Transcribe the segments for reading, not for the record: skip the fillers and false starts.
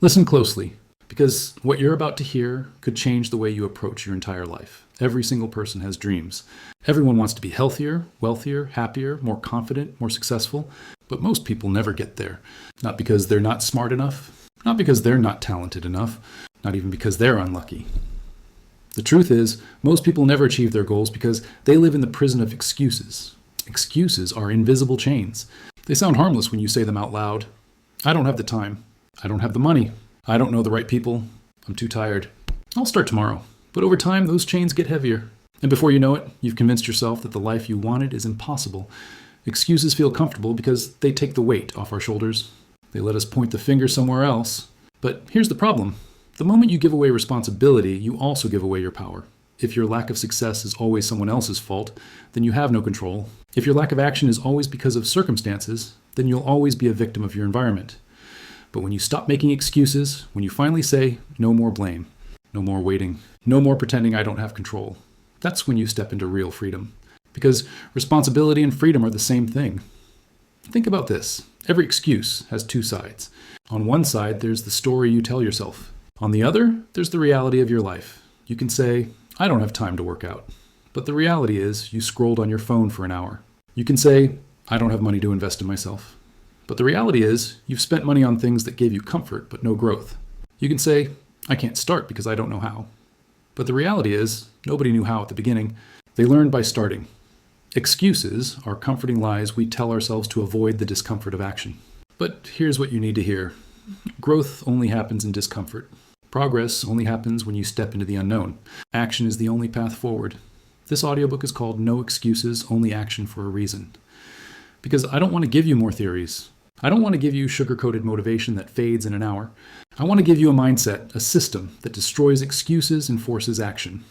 Listen closely, because what you're about to hear could change the way you approach your entire life. Every single person has dreams. Everyone wants to be healthier, wealthier, happier, more confident, more successful, but most people never get there. Not because they're not smart enough, not because they're not talented enough, not even because they're unlucky. The truth is, most people never achieve their goals because they live in the prison of excuses. Excuses are invisible chains. They sound harmless when you say them out loud. I don't have the time. I don't have the money. I don't know the right people. I'm too tired. I'll start tomorrow. But over time, those chains get heavier. And before you know it, you've convinced yourself that the life you wanted is impossible. Excuses feel comfortable because they take the weight off our shoulders. They let us point the finger somewhere else. But here's the problem. The moment you give away responsibility, you also give away your power. If your lack of success is always someone else's fault, then you have no control. If your lack of action is always because of circumstances, then you'll always be a victim of your environment. But when you stop making excuses, when you finally say, no more blame, no more waiting, no more pretending I don't have control, that's when you step into real freedom. Because responsibility and freedom are the same thing. Think about this. Every excuse has two sides. On one side, there's the story you tell yourself. On the other, there's the reality of your life. You can say, I don't have time to work out. But the reality is, you scrolled on your phone for an hour. You can say, I don't have money to invest in myself. But the reality is, you've spent money on things that gave you comfort but no growth. You can say, I can't start because I don't know how. But the reality is, nobody knew how at the beginning. They learned by starting. Excuses are comforting lies we tell ourselves to avoid the discomfort of action. But here's what you need to hear. Growth only happens in discomfort. Progress only happens when you step into the unknown. Action is the only path forward. This audiobook is called No Excuses, Only Action for a Reason. Because I don't want to give you more theories. I don't want to give you sugar-coated motivation that fades in an hour. I want to give you a mindset, a system that destroys excuses and forces action.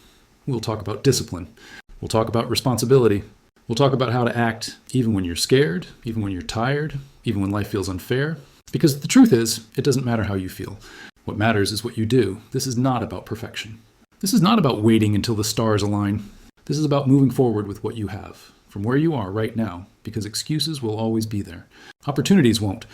We'll talk about discipline. We'll talk about responsibility. We'll talk about how to act even when you're scared, even when you're tired, even when life feels unfair. Because the truth is, it doesn't matter how you feel. What matters is what you do. This is not about perfection. This is not about waiting until the stars align. This is about moving forward with what you have, from where you are right now, because excuses will always be there. Opportunities won't.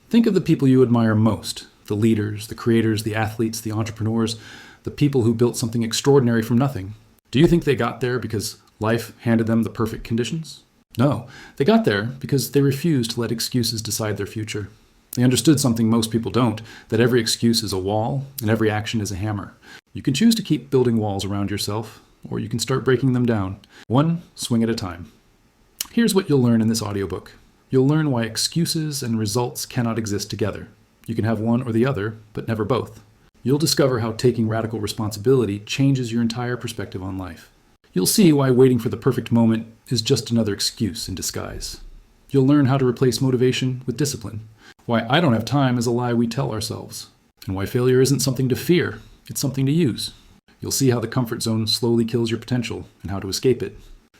Think of the people you admire most, the leaders, the creators, the athletes, the entrepreneurs, the people who built something extraordinary from nothing. Do you think they got there because life handed them the perfect conditions? No, they got there because they refused to let excuses decide their future. They understood something most people don't, that every excuse is a wall and every action is a hammer. You can choose to keep building walls around yourself, or you can start breaking them down, one swing at a time. Here's what you'll learn in this audiobook. You'll learn why excuses and results cannot exist together. You can have one or the other, but never both. You'll discover how taking radical responsibility changes your entire perspective on life. You'll see why waiting for the perfect moment is just another excuse in disguise. You'll learn how to replace motivation with discipline, why I don't have time is a lie we tell ourselves, and why failure isn't something to fear, it's something to use. You'll see how the comfort zone slowly kills your potential and how to escape it.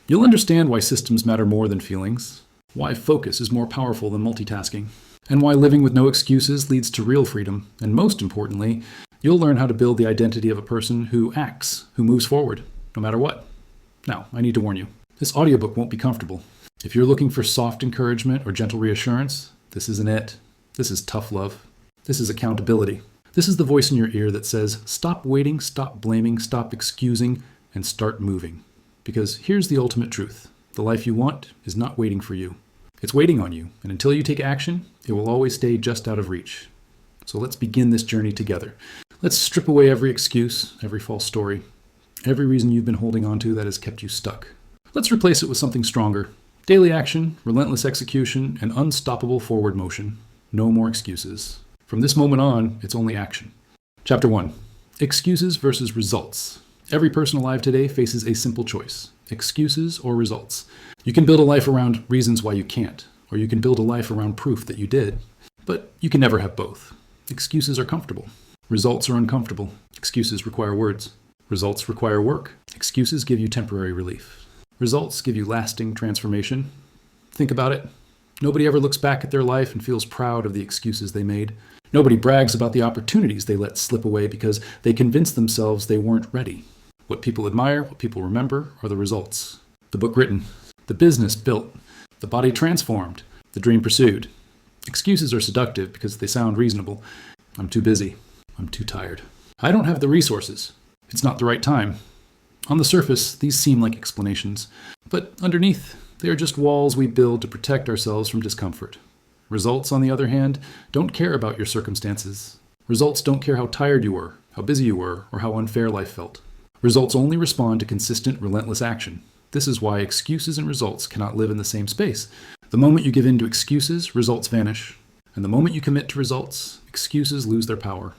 You'll understand why systems matter more than feelings, why focus is more powerful than multitasking, and why living with no excuses leads to real freedom. And most importantly, you'll learn how to build the identity of a person who acts, who moves forward, no matter what. Now, I need to warn you, this audiobook won't be comfortable. If you're looking for soft encouragement or gentle reassurance, this isn't it. This is tough love. This is accountability. This is the voice in your ear that says, stop waiting, stop blaming, stop excusing, and start moving. Because here's the ultimate truth. The life you want is not waiting for you. It's waiting on you, and until you take action, it will always stay just out of reach. So let's begin this journey together. Let's strip away every excuse, every false story, every reason you've been holding on to that has kept you stuck. Let's replace it with something stronger. Daily action, relentless execution, and unstoppable forward motion. No more excuses. From this moment on, it's only action. Chapter 1. Excuses versus results. Every person alive today faces a simple choice. Excuses or results. You can build a life around reasons why you can't, or you can build a life around proof that you did. But you can never have both. Excuses are comfortable. Results are uncomfortable. Excuses require words. Results require work. Excuses give you temporary relief. Results give you lasting transformation. Think about it. Nobody ever looks back at their life and feels proud of the excuses they made. Nobody brags about the opportunities they let slip away because they convinced themselves they weren't ready. What people admire, what people remember, are the results. The book written, the business built, the body transformed, the dream pursued. Excuses are seductive because they sound reasonable. I'm too busy. I'm too tired. I don't have the resources. It's not the right time. On the surface, these seem like explanations, but underneath, they are just walls we build to protect ourselves from discomfort. Results, on the other hand, don't care about your circumstances. Results don't care how tired you were, how busy you were, or how unfair life felt. Results only respond to consistent, relentless action. This is why excuses and results cannot live in the same space. The moment you give in to excuses, results vanish. And the moment you commit to results, excuses lose their power.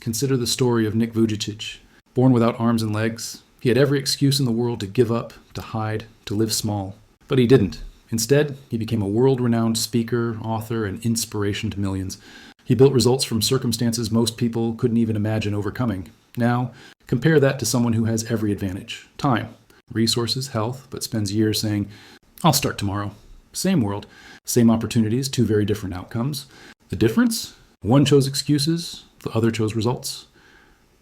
Consider the story of Nick Vujicic. Born without arms and legs, he had every excuse in the world to give up, to hide, to live small. But he didn't. Instead, he became a world-renowned speaker, author, and inspiration to millions. He built results from circumstances most people couldn't even imagine overcoming. Now, compare that to someone who has every advantage. Time, resources, health, but spends years saying, "I'll start tomorrow." Same world, same opportunities, two very different outcomes. The difference? One chose excuses, the other chose results.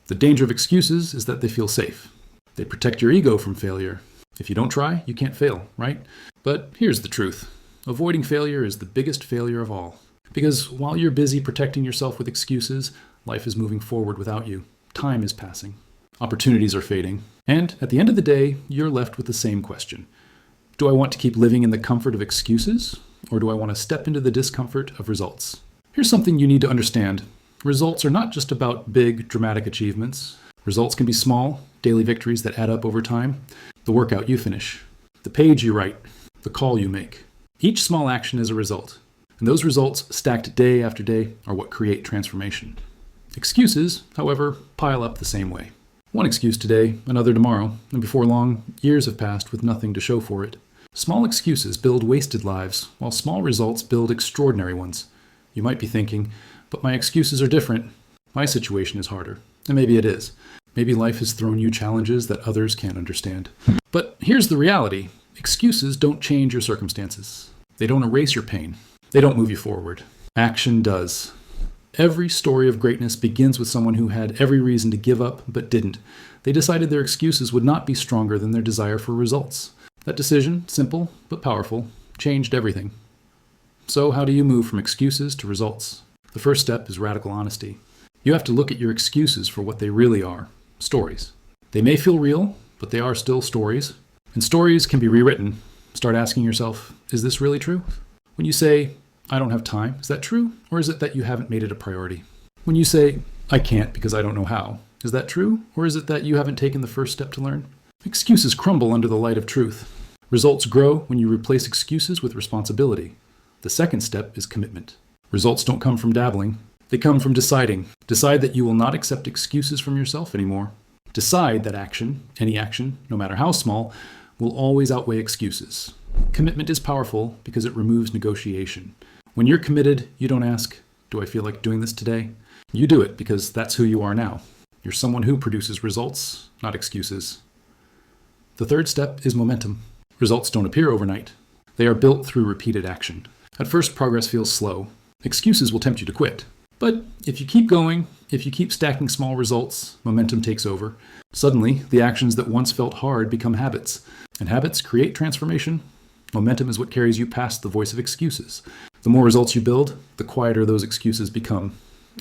The danger of excuses is that they feel safe. They protect your ego from failure. If you don't try, you can't fail, right? But here's the truth. Avoiding failure is the biggest failure of all. Because while you're busy protecting yourself with excuses, life is moving forward without you. Time is passing. Opportunities are fading. And at the end of the day, you're left with the same question. Do I want to keep living in the comfort of excuses, or do I want to step into the discomfort of results? Here's something you need to understand. Results are not just about big, dramatic achievements. Results can be small, daily victories that add up over time. The workout you finish, the page you write, the call you make. Each small action is a result, and those results, stacked day after day, are what create transformation. Excuses, however, pile up the same way. One excuse today, another tomorrow, and before long, years have passed with nothing to show for it. Small excuses build wasted lives, while small results build extraordinary ones. You might be thinking, but my excuses are different. My situation is harder. And maybe it is. Maybe life has thrown you challenges that others can't understand. But here's the reality. Excuses don't change your circumstances. They don't erase your pain. They don't move you forward. Action does. Every story of greatness begins with someone who had every reason to give up, but didn't. They decided their excuses would not be stronger than their desire for results. That decision, simple but powerful, changed everything. So how do you move from excuses to results? The first step is radical honesty. You have to look at your excuses for what they really are. Stories. They may feel real, but they are still stories. And stories can be rewritten. Start asking yourself, is this really true? When you say, I don't have time, is that true? Or is it that you haven't made it a priority? When you say, I can't because I don't know how, is that true? Or is it that you haven't taken the first step to learn? Excuses crumble under the light of truth. Results grow when you replace excuses with responsibility. The second step is commitment. Results don't come from dabbling. They come from deciding. Decide that you will not accept excuses from yourself anymore. Decide that action, any action, no matter how small, will always outweigh excuses. Commitment is powerful because it removes negotiation. When you're committed, you don't ask, do I feel like doing this today? You do it because that's who you are now. You're someone who produces results, not excuses. The third step is momentum. Results don't appear overnight. They are built through repeated action. At first, progress feels slow. Excuses will tempt you to quit. But if you keep going, if you keep stacking small results, momentum takes over. Suddenly, the actions that once felt hard become habits. And habits create transformation. Momentum is what carries you past the voice of excuses. The more results you build, the quieter those excuses become.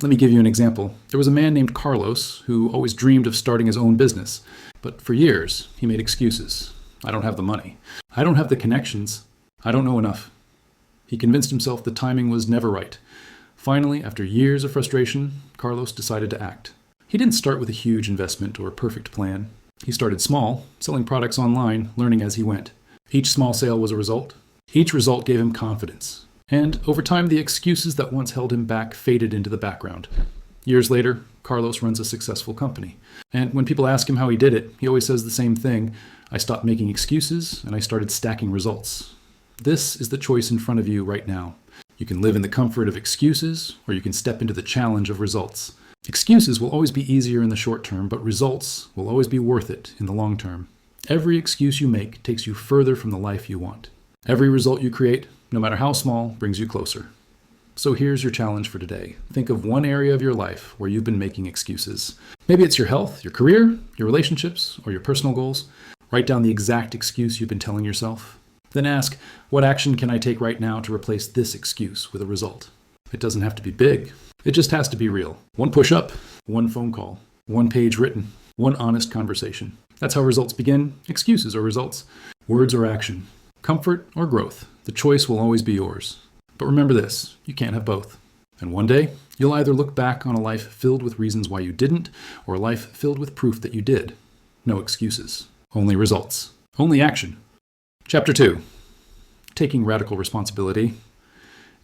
Let me give you an example. There was a man named Carlos who always dreamed of starting his own business. But for years, he made excuses. I don't have the money. I don't have the connections. I don't know enough. He convinced himself the timing was never right. Finally, after years of frustration, Carlos decided to act. He didn't start with a huge investment or a perfect plan. He started small, selling products online, learning as he went. Each small sale was a result. Each result gave him confidence. And over time, the excuses that once held him back faded into the background. Years later, Carlos runs a successful company. And when people ask him how he did it, he always says the same thing. I stopped making excuses and I started stacking results. This is the choice in front of you right now. You can live in the comfort of excuses, or you can step into the challenge of results. Excuses will always be easier in the short term, but results will always be worth it in the long term. Every excuse you make takes you further from the life you want. Every result you create, no matter how small, brings you closer. So here's your challenge for today. Think of one area of your life where you've been making excuses. Maybe it's your health, your career, your relationships, or your personal goals. Write down the exact excuse you've been telling yourself. Then ask, what action can I take right now to replace this excuse with a result? It doesn't have to be big. It just has to be real. One push-up, one phone call, one page written, one honest conversation. That's how results begin. Excuses or results. Words or action. Comfort or growth. The choice will always be yours. But remember this, you can't have both. And one day, you'll either look back on a life filled with reasons why you didn't, or a life filled with proof that you did. No excuses. Only results. Only action. Chapter 2. Taking radical responsibility.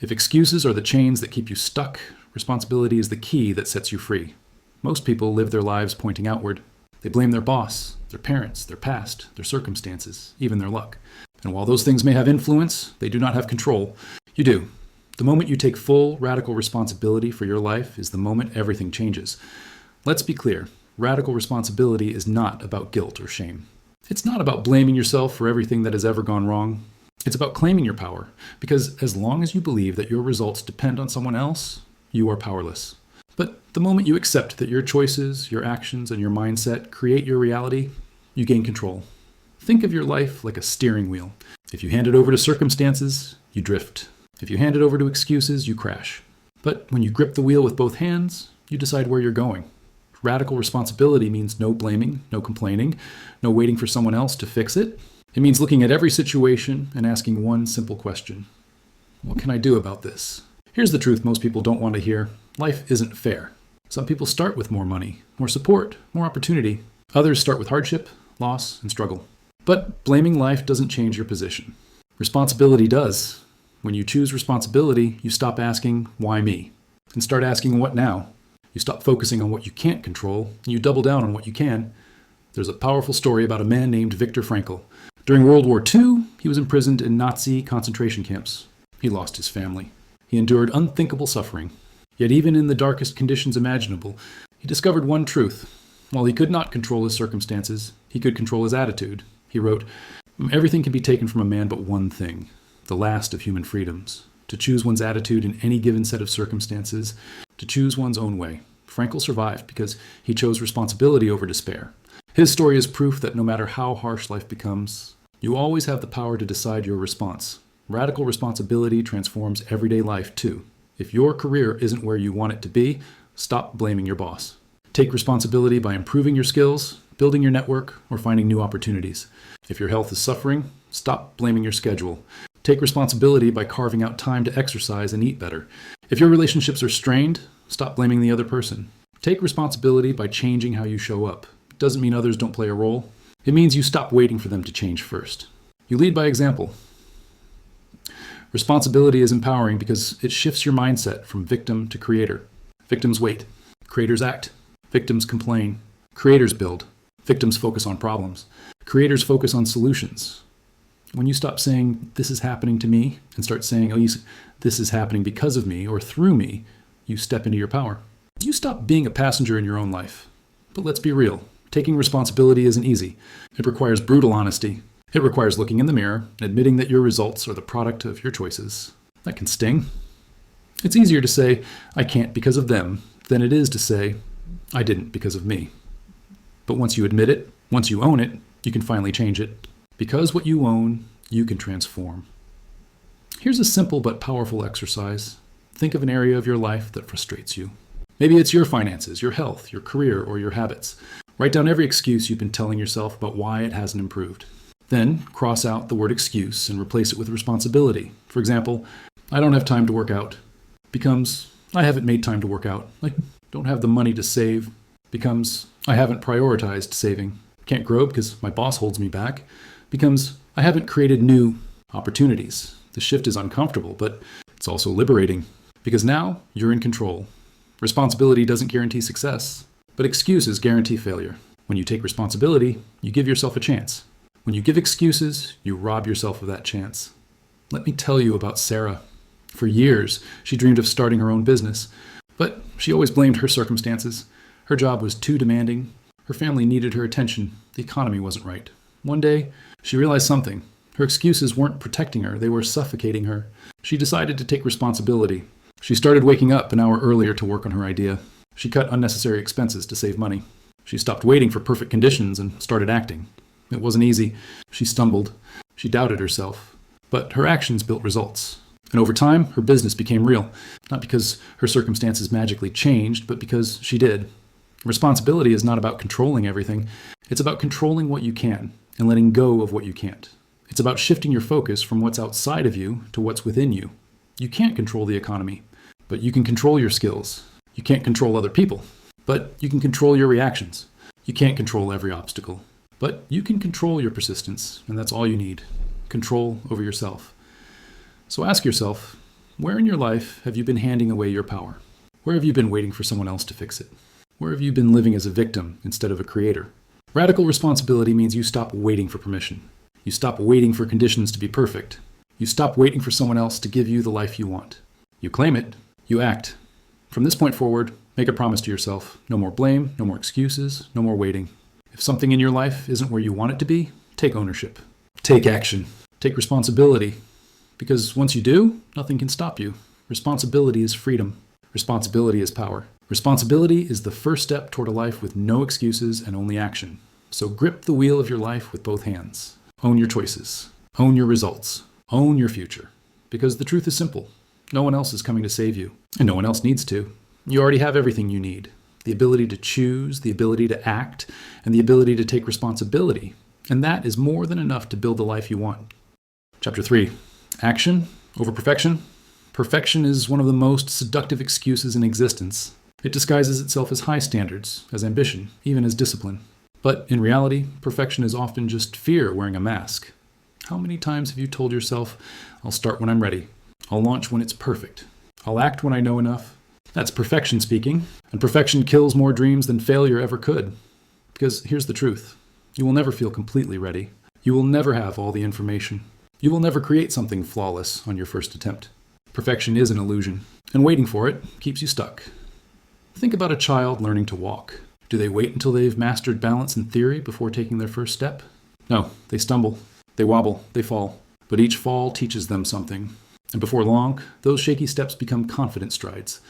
If excuses are the chains that keep you stuck, responsibility is the key that sets you free. Most people live their lives pointing outward. They blame their boss, their parents, their past, their circumstances, even their luck. And while those things may have influence, they do not have control. You do. The moment you take full, radical responsibility for your life is the moment everything changes. Let's be clear. Radical responsibility is not about guilt or shame. It's not about blaming yourself for everything that has ever gone wrong. It's about claiming your power, because as long as you believe that your results depend on someone else, you are powerless. But the moment you accept that your choices, your actions, and your mindset create your reality, you gain control. Think of your life like a steering wheel. If you hand it over to circumstances, you drift. If you hand it over to excuses, you crash. But when you grip the wheel with both hands, you decide where you're going. Radical responsibility means no blaming, no complaining, no waiting for someone else to fix it. It means looking at every situation and asking one simple question. What can I do about this? Here's the truth most people don't want to hear. Life isn't fair. Some people start with more money, more support, more opportunity. Others start with hardship, loss, and struggle. But blaming life doesn't change your position. Responsibility does. When you choose responsibility, you stop asking, why me? And start asking, what now? You stop focusing on what you can't control, and you double down on what you can. There's a powerful story about a man named Viktor Frankl. During World War II, he was imprisoned in Nazi concentration camps. He lost his family. He endured unthinkable suffering. Yet even in the darkest conditions imaginable, he discovered one truth. While he could not control his circumstances, he could control his attitude. He wrote, "Everything can be taken from a man but one thing, the last of human freedoms. To choose one's attitude in any given set of circumstances, to choose one's own way." Frankl survived because he chose responsibility over despair. His story is proof that no matter how harsh life becomes, you always have the power to decide your response. Radical responsibility transforms everyday life too. If your career isn't where you want it to be, stop blaming your boss. Take responsibility by improving your skills, building your network, or finding new opportunities. If your health is suffering, stop blaming your schedule. Take responsibility by carving out time to exercise and eat better. If your relationships are strained, stop blaming the other person. Take responsibility by changing how you show up. It doesn't mean others don't play a role. It means you stop waiting for them to change first. You lead by example. Responsibility is empowering because it shifts your mindset from victim to creator. Victims wait. Creators act. Victims complain. Creators build. Victims focus on problems. Creators focus on solutions. When you stop saying, "this is happening to me," and start saying, "this is happening because of me or through me," you step into your power. You stop being a passenger in your own life. But let's be real. Taking responsibility isn't easy. It requires brutal honesty. It requires looking in the mirror and admitting that your results are the product of your choices. That can sting. It's easier to say, "I can't because of them," than it is to say, "I didn't because of me." But once you admit it, once you own it, you can finally change it. Because what you own, you can transform. Here's a simple but powerful exercise. Think of an area of your life that frustrates you. Maybe it's your finances, your health, your career, or your habits. Write down every excuse you've been telling yourself about why it hasn't improved. Then cross out the word excuse and replace it with responsibility. For example, "I don't have time to work out" becomes "I haven't made time to work out." Like, "don't have the money to save" becomes "I haven't prioritized saving." "Can't grow because my boss holds me back" becomes "I haven't created new opportunities." The shift is uncomfortable, but it's also liberating because now you're in control. Responsibility doesn't guarantee success, but excuses guarantee failure. When you take responsibility, you give yourself a chance. When you give excuses, you rob yourself of that chance. Let me tell you about Sarah. For years, she dreamed of starting her own business, but she always blamed her circumstances. Her job was too demanding. Her family needed her attention. The economy wasn't right. One day, she realized something. Her excuses weren't protecting her, they were suffocating her. She decided to take responsibility. She started waking up an hour earlier to work on her idea. She cut unnecessary expenses to save money. She stopped waiting for perfect conditions and started acting. It wasn't easy. She stumbled. She doubted herself. But her actions built results. And over time, her business became real, not because her circumstances magically changed, but because she did. Responsibility is not about controlling everything. It's about controlling what you can and letting go of what you can't. It's about shifting your focus from what's outside of you to what's within you. You can't control the economy, but you can control your skills. You can't control other people, but you can control your reactions. You can't control every obstacle, but you can control your persistence, and that's all you need. Control over yourself. So ask yourself, where in your life have you been handing away your power? Where have you been waiting for someone else to fix it? Where have you been living as a victim instead of a creator? Radical responsibility means you stop waiting for permission. You stop waiting for conditions to be perfect. You stop waiting for someone else to give you the life you want. You claim it. You act. From this point forward, make a promise to yourself. No more blame, no more excuses, no more waiting. If something in your life isn't where you want it to be, take ownership. Take action. Take responsibility. Because once you do, nothing can stop you. Responsibility is freedom. Responsibility is power. Responsibility is the first step toward a life with no excuses and only action. So grip the wheel of your life with both hands. Own your choices. Own your results. Own your future. Because the truth is simple. No one else is coming to save you, and no one else needs to. You already have everything you need. The ability to choose, the ability to act, and the ability to take responsibility. And that is more than enough to build the life you want. Chapter 3. Action over perfection. Perfection is one of the most seductive excuses in existence. It disguises itself as high standards, as ambition, even as discipline. But in reality, perfection is often just fear wearing a mask. How many times have you told yourself, I'll start when I'm ready. I'll launch when it's perfect. I'll act when I know enough. That's perfection speaking, and perfection kills more dreams than failure ever could. Because here's the truth. You will never feel completely ready. You will never have all the information. You will never create something flawless on your first attempt. Perfection is an illusion, and waiting for it keeps you stuck. Think about a child learning to walk. Do they wait until they've mastered balance and theory before taking their first step? No, they stumble, they wobble, they fall. But each fall teaches them something. And before long, those shaky steps become confident strides.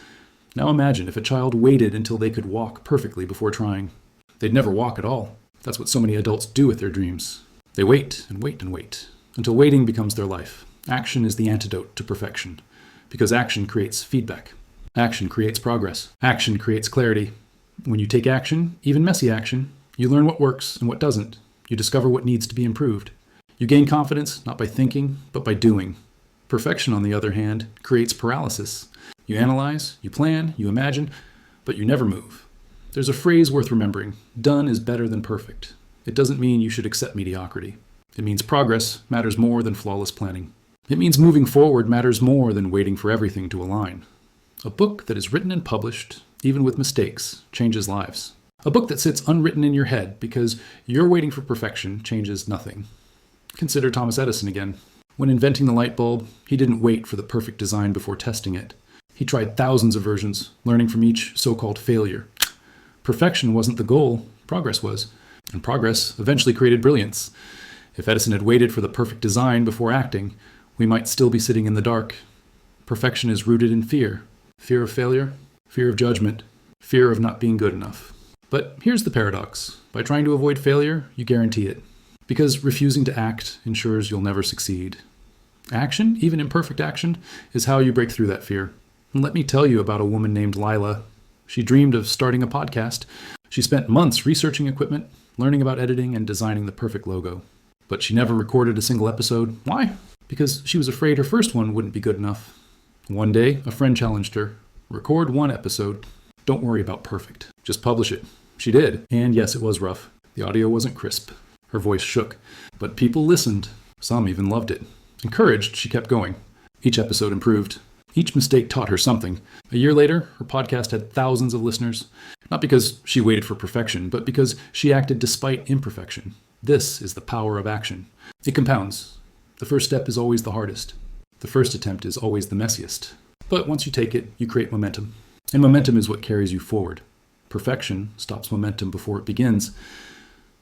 Now imagine if a child waited until they could walk perfectly before trying. They'd never walk at all. That's what so many adults do with their dreams. They wait and wait and wait, until waiting becomes their life. Action is the antidote to perfection, because action creates feedback. Action creates progress. Action creates clarity. When you take action, even messy action, you learn what works and what doesn't. You discover what needs to be improved. You gain confidence not by thinking, but by doing. Perfection, on the other hand, creates paralysis. You analyze, you plan, you imagine, but you never move. There's a phrase worth remembering. Done is better than perfect. It doesn't mean you should accept mediocrity. It means progress matters more than flawless planning. It means moving forward matters more than waiting for everything to align. A book that is written and published, even with mistakes, changes lives. A book that sits unwritten in your head because you're waiting for perfection changes nothing. Consider Thomas Edison again. When inventing the light bulb, he didn't wait for the perfect design before testing it. He tried thousands of versions, learning from each so-called failure. Perfection wasn't the goal, progress was. And progress eventually created brilliance. If Edison had waited for the perfect design before acting, we might still be sitting in the dark. Perfection is rooted in fear. Fear of failure, fear of judgment, fear of not being good enough. But here's the paradox. By trying to avoid failure, you guarantee it. Because refusing to act ensures you'll never succeed. Action, even imperfect action, is how you break through that fear. And let me tell you about a woman named Lila. She dreamed of starting a podcast. She spent months researching equipment, learning about editing, and designing the perfect logo. But she never recorded a single episode. Why? Because she was afraid her first one wouldn't be good enough. One day, a friend challenged her. Record one episode. Don't worry about perfect. Just publish it. She did. And yes, it was rough. The audio wasn't crisp. Her voice shook. But people listened. Some even loved it. Encouraged, she kept going. Each episode improved. Each mistake taught her something. A year later, her podcast had thousands of listeners. Not because she waited for perfection, but because she acted despite imperfection. This is the power of action. It compounds. The first step is always the hardest. The first attempt is always the messiest. But once you take it, you create momentum. And momentum is what carries you forward. Perfection stops momentum before it begins.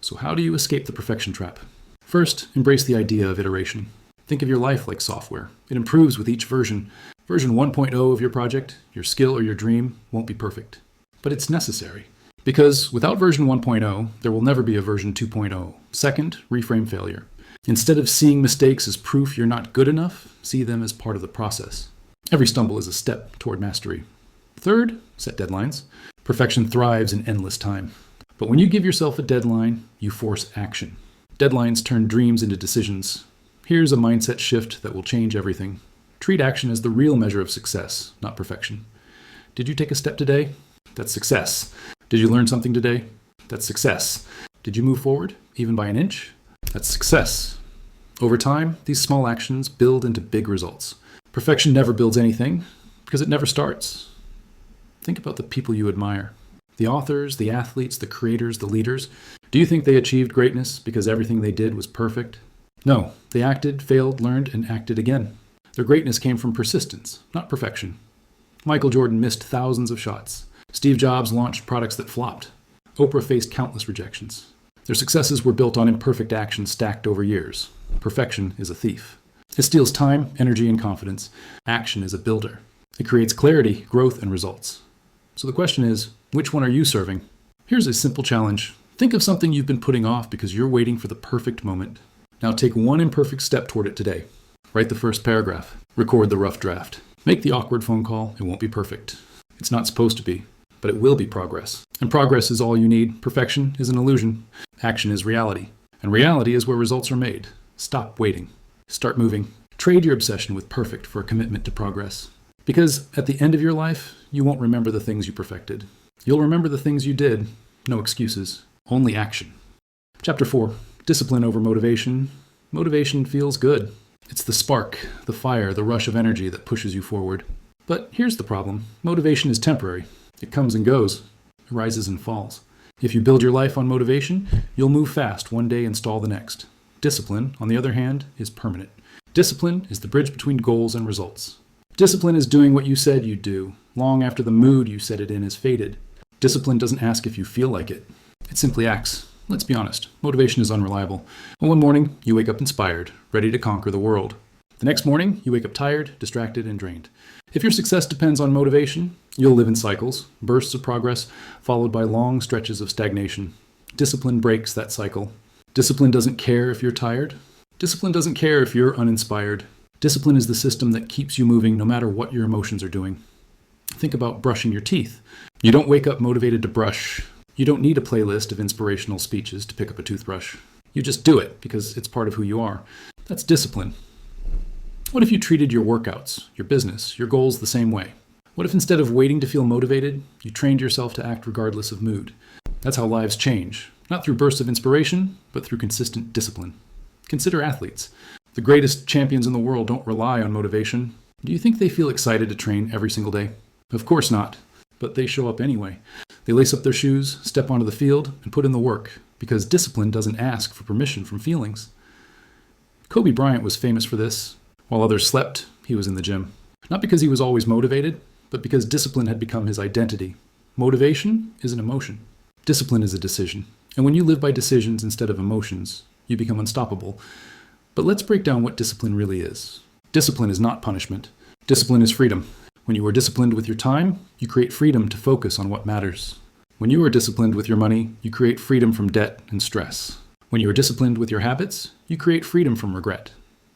So how do you escape the perfection trap? First, embrace the idea of iteration. Think of your life like software. It improves with each version. Version 1.0 of your project, your skill, or your dream won't be perfect. But it's necessary. Because without version 1.0, there will never be a version 2.0. Second, reframe failure. Instead of seeing mistakes as proof you're not good enough, see them as part of the process. Every stumble is a step toward mastery. Third, set deadlines. Perfection thrives in endless time. But when you give yourself a deadline, you force action. Deadlines turn dreams into decisions. Here's a mindset shift that will change everything. Treat action as the real measure of success, not perfection. Did you take a step today? That's success. Did you learn something today? That's success. Did you move forward, even by an inch? That's success. Over time, these small actions build into big results. Perfection never builds anything because it never starts. Think about the people you admire. The authors, the athletes, the creators, the leaders. Do you think they achieved greatness because everything they did was perfect? No, they acted, failed, learned, and acted again. Their greatness came from persistence, not perfection. Michael Jordan missed thousands of shots. Steve Jobs launched products that flopped. Oprah faced countless rejections. Their successes were built on imperfect action stacked over years. Perfection is a thief. It steals time, energy, and confidence. Action is a builder. It creates clarity, growth, and results. So the question is, which one are you serving? Here's a simple challenge. Think of something you've been putting off because you're waiting for the perfect moment. Now take one imperfect step toward it today. Write the first paragraph. Record the rough draft. Make the awkward phone call. It won't be perfect. It's not supposed to be, but it will be progress. And progress is all you need. Perfection is an illusion. Action is reality. And reality is where results are made. Stop waiting. Start moving. Trade your obsession with perfect for a commitment to progress. Because at the end of your life, you won't remember the things you perfected. You'll remember the things you did. No excuses. Only action. Chapter 4. Discipline over motivation. Motivation feels good. It's the spark, the fire, the rush of energy that pushes you forward. But here's the problem. Motivation is temporary. It comes and goes. It rises and falls. If you build your life on motivation, you'll move fast one day and stall the next. Discipline, on the other hand, is permanent. Discipline is the bridge between goals and results. Discipline is doing what you said you'd do, long after the mood you set it in has faded. Discipline doesn't ask if you feel like it. It simply acts. Let's be honest, motivation is unreliable. One morning, you wake up inspired, ready to conquer the world. The next morning, you wake up tired, distracted, and drained. If your success depends on motivation, you'll live in cycles, bursts of progress, followed by long stretches of stagnation. Discipline breaks that cycle. Discipline doesn't care if you're tired. Discipline doesn't care if you're uninspired. Discipline is the system that keeps you moving no matter what your emotions are doing. Think about brushing your teeth. You don't wake up motivated to brush. You don't need a playlist of inspirational speeches to pick up a toothbrush. You just do it because it's part of who you are. That's discipline. What if you treated your workouts, your business, your goals the same way? What if instead of waiting to feel motivated, you trained yourself to act regardless of mood? That's how lives change, not through bursts of inspiration, but through consistent discipline. Consider athletes. The greatest champions in the world don't rely on motivation. Do you think they feel excited to train every single day? Of course not, but they show up anyway. They lace up their shoes, step onto the field, and put in the work, because discipline doesn't ask for permission from feelings. Kobe Bryant was famous for this. While others slept, he was in the gym. Not because he was always motivated, but because discipline had become his identity. Motivation is an emotion. Discipline is a decision. And when you live by decisions instead of emotions, you become unstoppable. But let's break down what discipline really is. Discipline is not punishment. Discipline is freedom. When you are disciplined with your time, you create freedom to focus on what matters. When you are disciplined with your money, you create freedom from debt and stress. When you are disciplined with your habits, you create freedom from regret.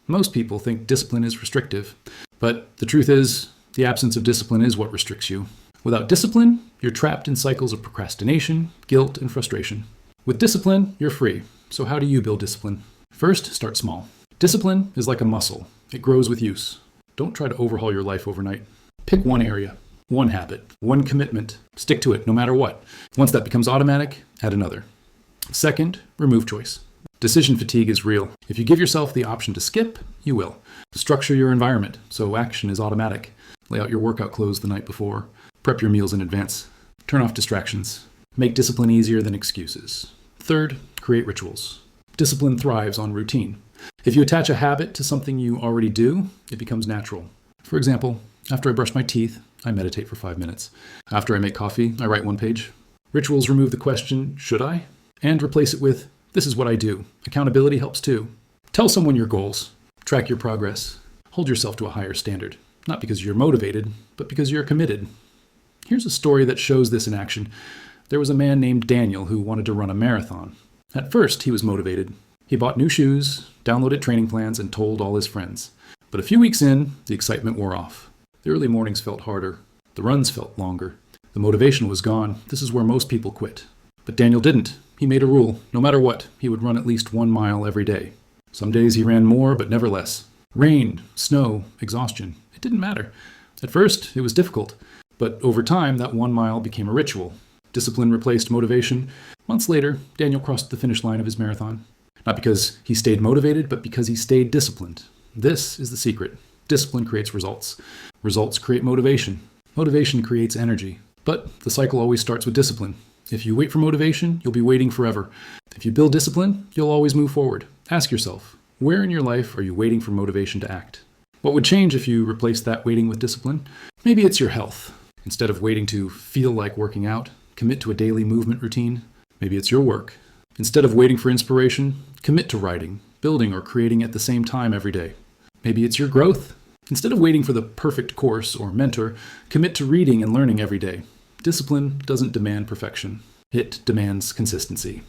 Most people think discipline is restrictive, but the truth is, the absence of discipline is what restricts you. Without discipline, you're trapped in cycles of procrastination, guilt, and frustration. With discipline, you're free. So how do you build discipline? First, start small. Discipline is like a muscle. It grows with use. Don't try to overhaul your life overnight. Pick one area, one habit, one commitment. Stick to it no matter what. Once that becomes automatic, add another. Second, remove choice. Decision fatigue is real. If you give yourself the option to skip, you will. Structure your environment so action is automatic. Lay out your workout clothes the night before. Prep your meals in advance. Turn off distractions. Make discipline easier than excuses. Third, create rituals. Discipline thrives on routine. If you attach a habit to something you already do, it becomes natural. For example, after I brush my teeth, I meditate for 5 minutes. After I make coffee, I write 1 page. Rituals remove the question, should I? And replace it with, this is what I do. Accountability helps too. Tell someone your goals. Track your progress. Hold yourself to a higher standard. Not because you're motivated, but because you're committed. Here's a story that shows this in action. There was a man named Daniel who wanted to run a marathon. At first, he was motivated. He bought new shoes, downloaded training plans, and told all his friends. But a few weeks in, the excitement wore off. The early mornings felt harder. The runs felt longer. The motivation was gone. This is where most people quit. But Daniel didn't. He made a rule. No matter what, he would run at least 1 mile every day. Some days he ran more, but never less. Rain, snow, exhaustion. It didn't matter. At first, it was difficult. But over time, that 1 mile became a ritual. Discipline replaced motivation. Months later, Daniel crossed the finish line of his marathon. Not because he stayed motivated, but because he stayed disciplined. This is the secret. Discipline creates results. Results create motivation. Motivation creates energy. But the cycle always starts with discipline. If you wait for motivation, you'll be waiting forever. If you build discipline, you'll always move forward. Ask yourself, where in your life are you waiting for motivation to act? What would change if you replaced that waiting with discipline? Maybe it's your health. Instead of waiting to feel like working out, commit to a daily movement routine. Maybe it's your work. Instead of waiting for inspiration, commit to writing, building, or creating at the same time every day. Maybe it's your growth. Instead of waiting for the perfect course or mentor, commit to reading and learning every day. Discipline doesn't demand perfection. It demands consistency.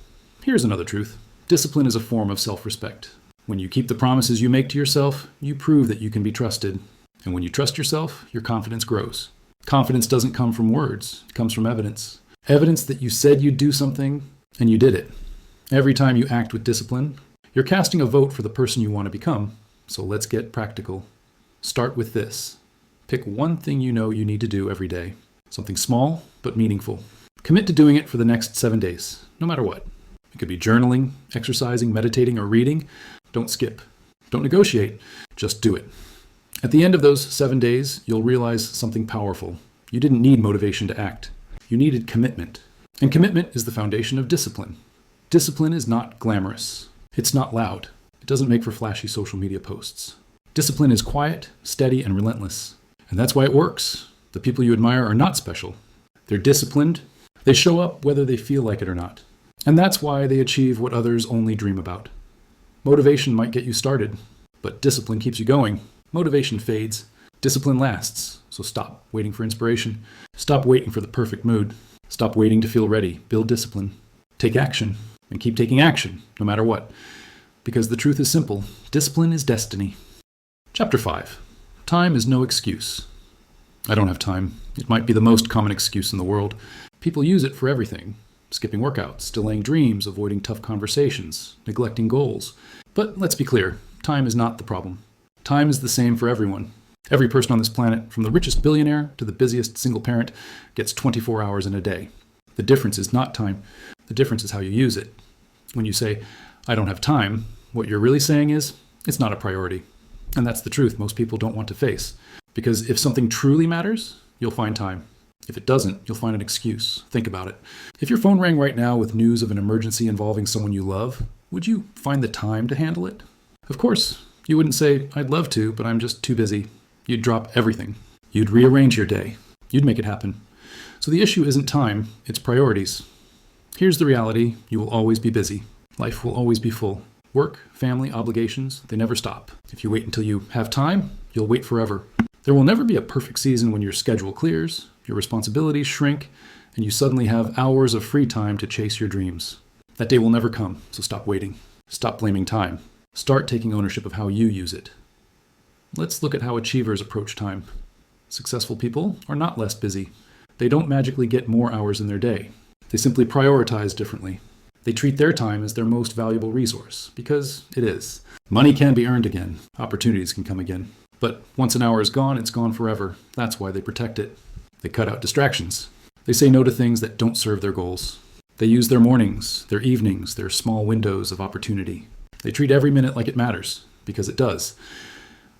Here's another truth. Discipline is a form of self-respect. When you keep the promises you make to yourself, you prove that you can be trusted. And when you trust yourself, your confidence grows. Confidence doesn't come from words. It comes from evidence. Evidence that you said you'd do something, and you did it. Every time you act with discipline, you're casting a vote for the person you want to become. So let's get practical. Start with this. Pick one thing you know you need to do every day. Something small, but meaningful. Commit to doing it for the next 7 days, no matter what. It could be journaling, exercising, meditating, or reading. Don't skip. Don't negotiate. Just do it. At the end of those 7 days, you'll realize something powerful. You didn't need motivation to act. You needed commitment. And commitment is the foundation of discipline. Discipline is not glamorous. It's not loud. It doesn't make for flashy social media posts. Discipline is quiet, steady, and relentless. And that's why it works. The people you admire are not special. They're disciplined. They show up whether they feel like it or not. And that's why they achieve what others only dream about. Motivation might get you started, but discipline keeps you going. Motivation fades. Discipline lasts. So stop waiting for inspiration. Stop waiting for the perfect mood. Stop waiting to feel ready. Build discipline. Take action. And keep taking action, no matter what. Because the truth is simple. Discipline is destiny. Chapter 5. Time is no excuse. I don't have time. It might be the most common excuse in the world. People use it for everything. Skipping workouts, delaying dreams, avoiding tough conversations, neglecting goals. But let's be clear, time is not the problem. Time is the same for everyone. Every person on this planet, from the richest billionaire to the busiest single parent, gets 24 hours in a day. The difference is not time. The difference is how you use it. When you say, I don't have time, what you're really saying is, it's not a priority. And that's the truth most people don't want to face. Because if something truly matters, you'll find time. If it doesn't, you'll find an excuse. Think about it. If your phone rang right now with news of an emergency involving someone you love, would you find the time to handle it? Of course, you wouldn't say, I'd love to, but I'm just too busy. You'd drop everything. You'd rearrange your day. You'd make it happen. So the issue isn't time, it's priorities. Here's the reality. You will always be busy. Life will always be full. Work, family, obligations, they never stop. If you wait until you have time, you'll wait forever. There will never be a perfect season when your schedule clears, your responsibilities shrink, and you suddenly have hours of free time to chase your dreams. That day will never come, so stop waiting. Stop blaming time. Start taking ownership of how you use it. Let's look at how achievers approach time. Successful people are not less busy. They don't magically get more hours in their day. They simply prioritize differently. They treat their time as their most valuable resource, because it is. Money can be earned again. Opportunities can come again. But once an hour is gone, it's gone forever. That's why they protect it. They cut out distractions. They say no to things that don't serve their goals. They use their mornings, their evenings, their small windows of opportunity. They treat every minute like it matters, because it does.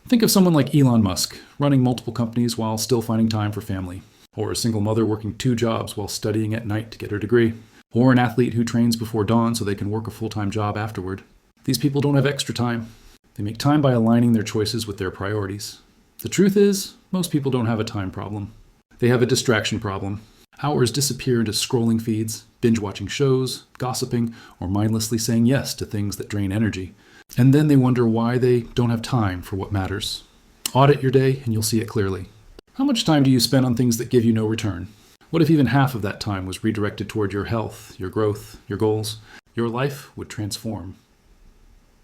Think of someone like Elon Musk, running multiple companies while still finding time for family. Or a single mother working 2 jobs while studying at night to get her degree. Or an athlete who trains before dawn so they can work a full-time job afterward. These people don't have extra time. They make time by aligning their choices with their priorities. The truth is, most people don't have a time problem. They have a distraction problem. Hours disappear into scrolling feeds, binge-watching shows, gossiping, or mindlessly saying yes to things that drain energy. And then they wonder why they don't have time for what matters. Audit your day and you'll see it clearly. How much time do you spend on things that give you no return? What if even half of that time was redirected toward your health, your growth, your goals? Your life would transform.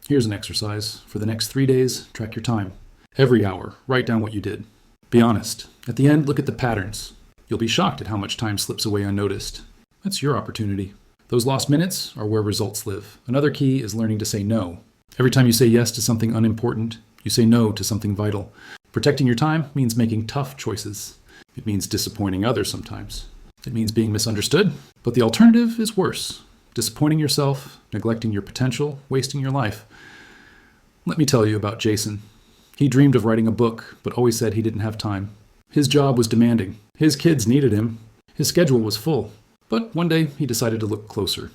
Here's an exercise. For the next 3 days, track your time. Every hour, write down what you did. Be honest. At the end, look at the patterns. You'll be shocked at how much time slips away unnoticed. That's your opportunity. Those lost minutes are where results live. Another key is learning to say no. Every time you say yes to something unimportant, you say no to something vital. Protecting your time means making tough choices. It means disappointing others sometimes. It means being misunderstood. But the alternative is worse. Disappointing yourself, neglecting your potential, wasting your life. Let me tell you about Jason. He dreamed of writing a book, but always said he didn't have time. His job was demanding. His kids needed him. His schedule was full. But one day, he decided to look closer.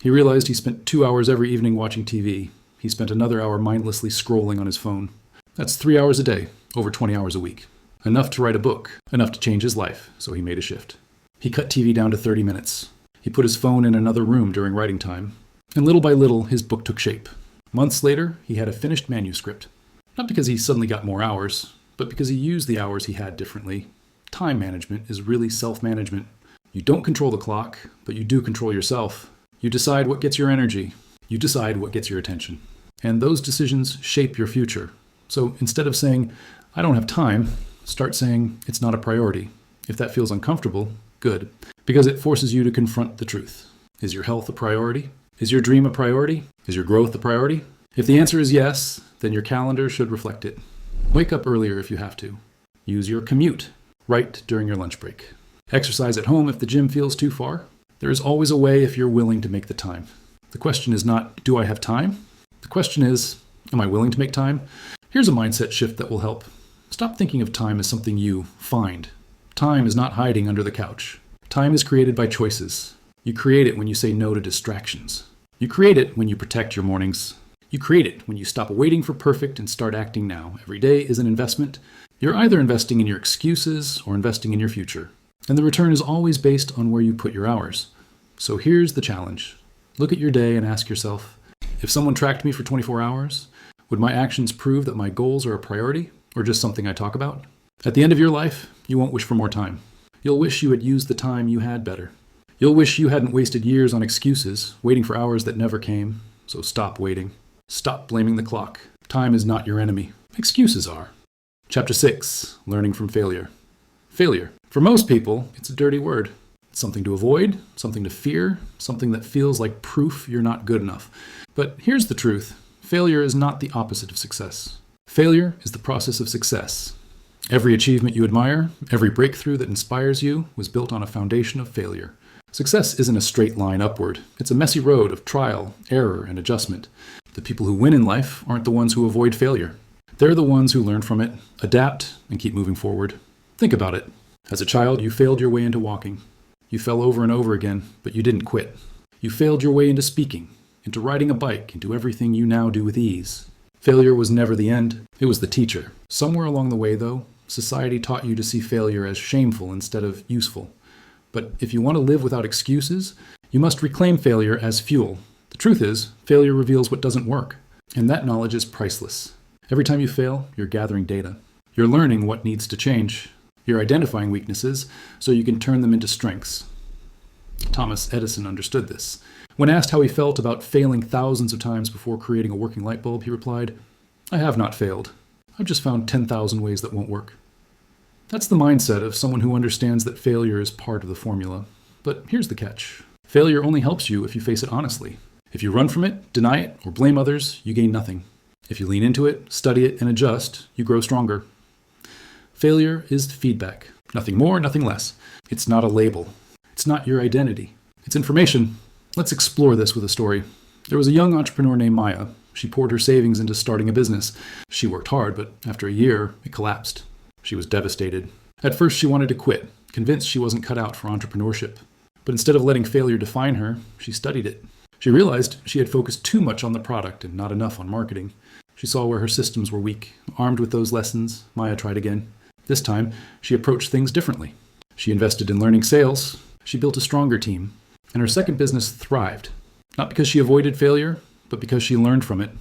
He realized he spent 2 hours every evening watching TV. He spent another hour mindlessly scrolling on his phone. That's 3 hours a day, over 20 hours a week. Enough to write a book, enough to change his life, so he made a shift. He cut TV down to 30 minutes. He put his phone in another room during writing time. And little by little, his book took shape. Months later, he had a finished manuscript. Not because he suddenly got more hours, but because he used the hours he had differently. Time management is really self-management. You don't control the clock, but you do control yourself. You decide what gets your energy. You decide what gets your attention. And those decisions shape your future. So instead of saying, I don't have time, start saying, it's not a priority. If that feels uncomfortable, good. Because it forces you to confront the truth. Is your health a priority? Is your dream a priority? Is your growth a priority? If the answer is yes, then your calendar should reflect it. Wake up earlier if you have to. Use your commute. Write during your lunch break. Exercise at home if the gym feels too far. There is always a way if you're willing to make the time. The question is not, do I have time? The question is, am I willing to make time? Here's a mindset shift that will help. Stop thinking of time as something you find. Time is not hiding under the couch. Time is created by choices. You create it when you say no to distractions. You create it when you protect your mornings. You create it when you stop waiting for perfect and start acting now. Every day is an investment. You're either investing in your excuses or investing in your future. And the return is always based on where you put your hours. So here's the challenge. Look at your day and ask yourself, if someone tracked me for 24 hours, would my actions prove that my goals are a priority or just something I talk about? At the end of your life, you won't wish for more time. You'll wish you had used the time you had better. You'll wish you hadn't wasted years on excuses, waiting for hours that never came. So stop waiting. Stop blaming the clock. Time is not your enemy. Excuses are. Chapter 6, Learning from Failure. Failure. For most people, it's a dirty word. It's something to avoid, something to fear, something that feels like proof you're not good enough. But here's the truth. Failure is not the opposite of success. Failure is the process of success. Every achievement you admire, every breakthrough that inspires you was built on a foundation of failure. Success isn't a straight line upward. It's a messy road of trial, error, and adjustment. The people who win in life aren't the ones who avoid failure. They're the ones who learn from it, adapt, and keep moving forward. Think about it. As a child, you failed your way into walking. You fell over and over again, but you didn't quit. You failed your way into speaking, into riding a bike, into everything you now do with ease. Failure was never the end. It was the teacher. Somewhere along the way, though, society taught you to see failure as shameful instead of useful. But if you want to live without excuses, you must reclaim failure as fuel. The truth is, failure reveals what doesn't work, and that knowledge is priceless. Every time you fail, you're gathering data. You're learning what needs to change. You're identifying weaknesses so you can turn them into strengths. Thomas Edison understood this. When asked how he felt about failing thousands of times before creating a working light bulb, he replied, "I have not failed. I've just found 10,000 ways that won't work." That's the mindset of someone who understands that failure is part of the formula. But here's the catch. Failure only helps you if you face it honestly. If you run from it, deny it, or blame others, you gain nothing. If you lean into it, study it, and adjust, you grow stronger. Failure is feedback. Nothing more, nothing less. It's not a label. It's not your identity. It's information. Let's explore this with a story. There was a young entrepreneur named Maya. She poured her savings into starting a business. She worked hard, but after a year, it collapsed. She was devastated. At first, she wanted to quit, convinced she wasn't cut out for entrepreneurship. But instead of letting failure define her, she studied it. She realized she had focused too much on the product and not enough on marketing. She saw where her systems were weak. Armed with those lessons, Maya tried again. This time, she approached things differently. She invested in learning sales. She built a stronger team. And her second business thrived. Not because she avoided failure, but because she learned from it.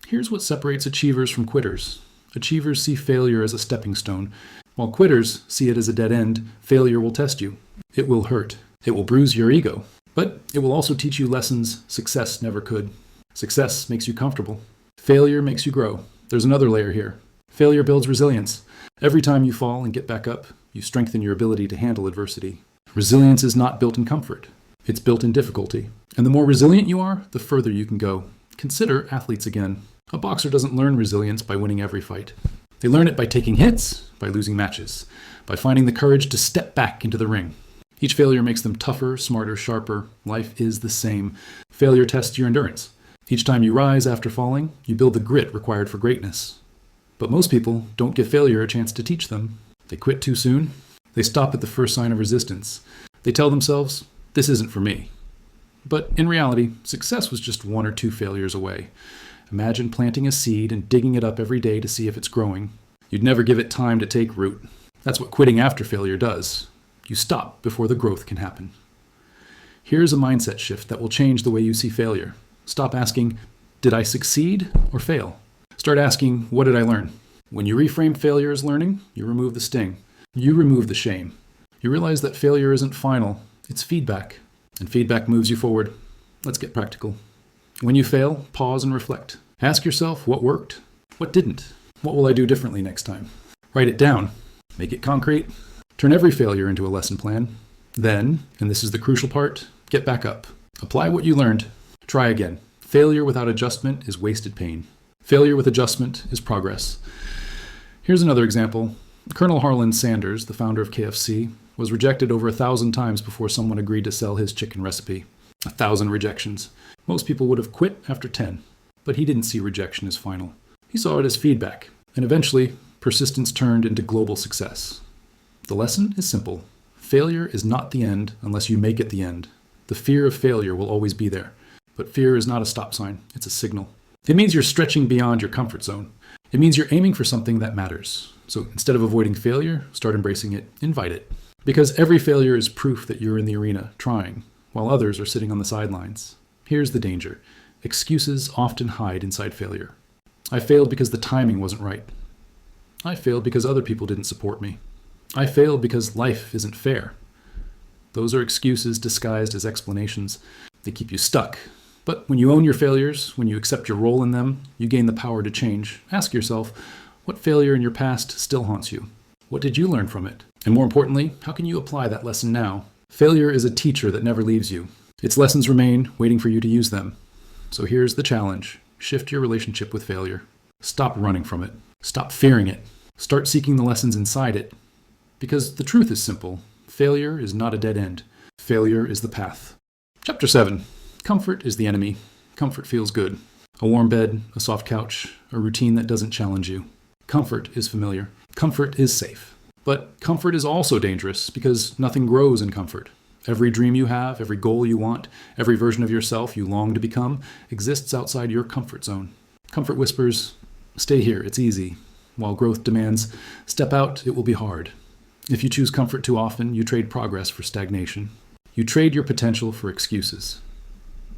Here's what separates achievers from quitters. Achievers see failure as a stepping stone, while quitters see it as a dead end. Failure will test you. It will hurt. It will bruise your ego. But it will also teach you lessons success never could. Success makes you comfortable. Failure makes you grow. There's another layer here. Failure builds resilience. Every time you fall and get back up, you strengthen your ability to handle adversity. Resilience is not built in comfort. It's built in difficulty. And the more resilient you are, the further you can go. Consider athletes again. A boxer doesn't learn resilience by winning every fight. They learn it by taking hits, by losing matches, by finding the courage to step back into the ring. Each failure makes them tougher, smarter, sharper. Life is the same. Failure tests your endurance. Each time you rise after falling, you build the grit required for greatness. But most people don't give failure a chance to teach them. They quit too soon. They stop at the first sign of resistance. They tell themselves, this isn't for me. But in reality, success was just 1 or 2 failures away. Imagine planting a seed and digging it up every day to see if it's growing. You'd never give it time to take root. That's what quitting after failure does. You stop before the growth can happen. Here's a mindset shift that will change the way you see failure. Stop asking, did I succeed or fail? Start asking, what did I learn? When you reframe failure as learning, you remove the sting. You remove the shame. You realize that failure isn't final, it's feedback. And feedback moves you forward. Let's get practical. When you fail, pause and reflect. Ask yourself what worked, what didn't, what will I do differently next time? Write it down. Make it concrete. Turn every failure into a lesson plan. Then, and this is the crucial part, get back up. Apply what you learned. Try again. Failure without adjustment is wasted pain. Failure with adjustment is progress. Here's another example. Colonel Harlan Sanders, the founder of KFC, was rejected over 1,000 times before someone agreed to sell his chicken recipe. 1,000 rejections. Most people would have quit after 10, but he didn't see rejection as final. He saw it as feedback, and eventually, persistence turned into global success. The lesson is simple. Failure is not the end unless you make it the end. The fear of failure will always be there, but fear is not a stop sign, it's a signal. It means you're stretching beyond your comfort zone. It means you're aiming for something that matters. So instead of avoiding failure, start embracing it, invite it. Because every failure is proof that you're in the arena, trying, while others are sitting on the sidelines. Here's the danger. Excuses often hide inside failure. I failed because the timing wasn't right. I failed because other people didn't support me. I failed because life isn't fair. Those are excuses disguised as explanations. They keep you stuck. But when you own your failures, when you accept your role in them, you gain the power to change. Ask yourself, what failure in your past still haunts you? What did you learn from it? And more importantly, how can you apply that lesson now? Failure is a teacher that never leaves you. Its lessons remain, waiting for you to use them. So here's the challenge. Shift your relationship with failure. Stop running from it. Stop fearing it. Start seeking the lessons inside it. Because the truth is simple. Failure is not a dead end. Failure is the path. Chapter 7. Comfort is the enemy. Comfort feels good. A warm bed, a soft couch, a routine that doesn't challenge you. Comfort is familiar. Comfort is safe. But comfort is also dangerous because nothing grows in comfort. Every dream you have, every goal you want, every version of yourself you long to become exists outside your comfort zone. Comfort whispers, stay here, it's easy. While growth demands, step out, it will be hard. If you choose comfort too often, you trade progress for stagnation. You trade your potential for excuses.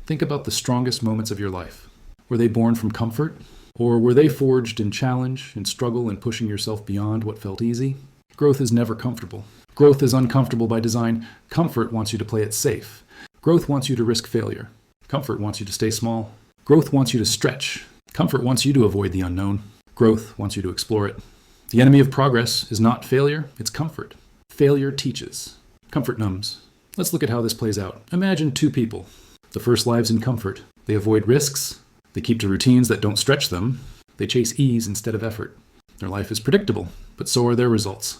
Think about the strongest moments of your life. Were they born from comfort? Or were they forged in challenge, in struggle, and pushing yourself beyond what felt easy? Growth is never comfortable. Growth is uncomfortable by design. Comfort wants you to play it safe. Growth wants you to risk failure. Comfort wants you to stay small. Growth wants you to stretch. Comfort wants you to avoid the unknown. Growth wants you to explore it. The enemy of progress is not failure, it's comfort. Failure teaches. Comfort numbs. Let's look at how this plays out. Imagine 2 people. The first lives in comfort. They avoid risks. They keep to routines that don't stretch them. They chase ease instead of effort. Their life is predictable, but so are their results.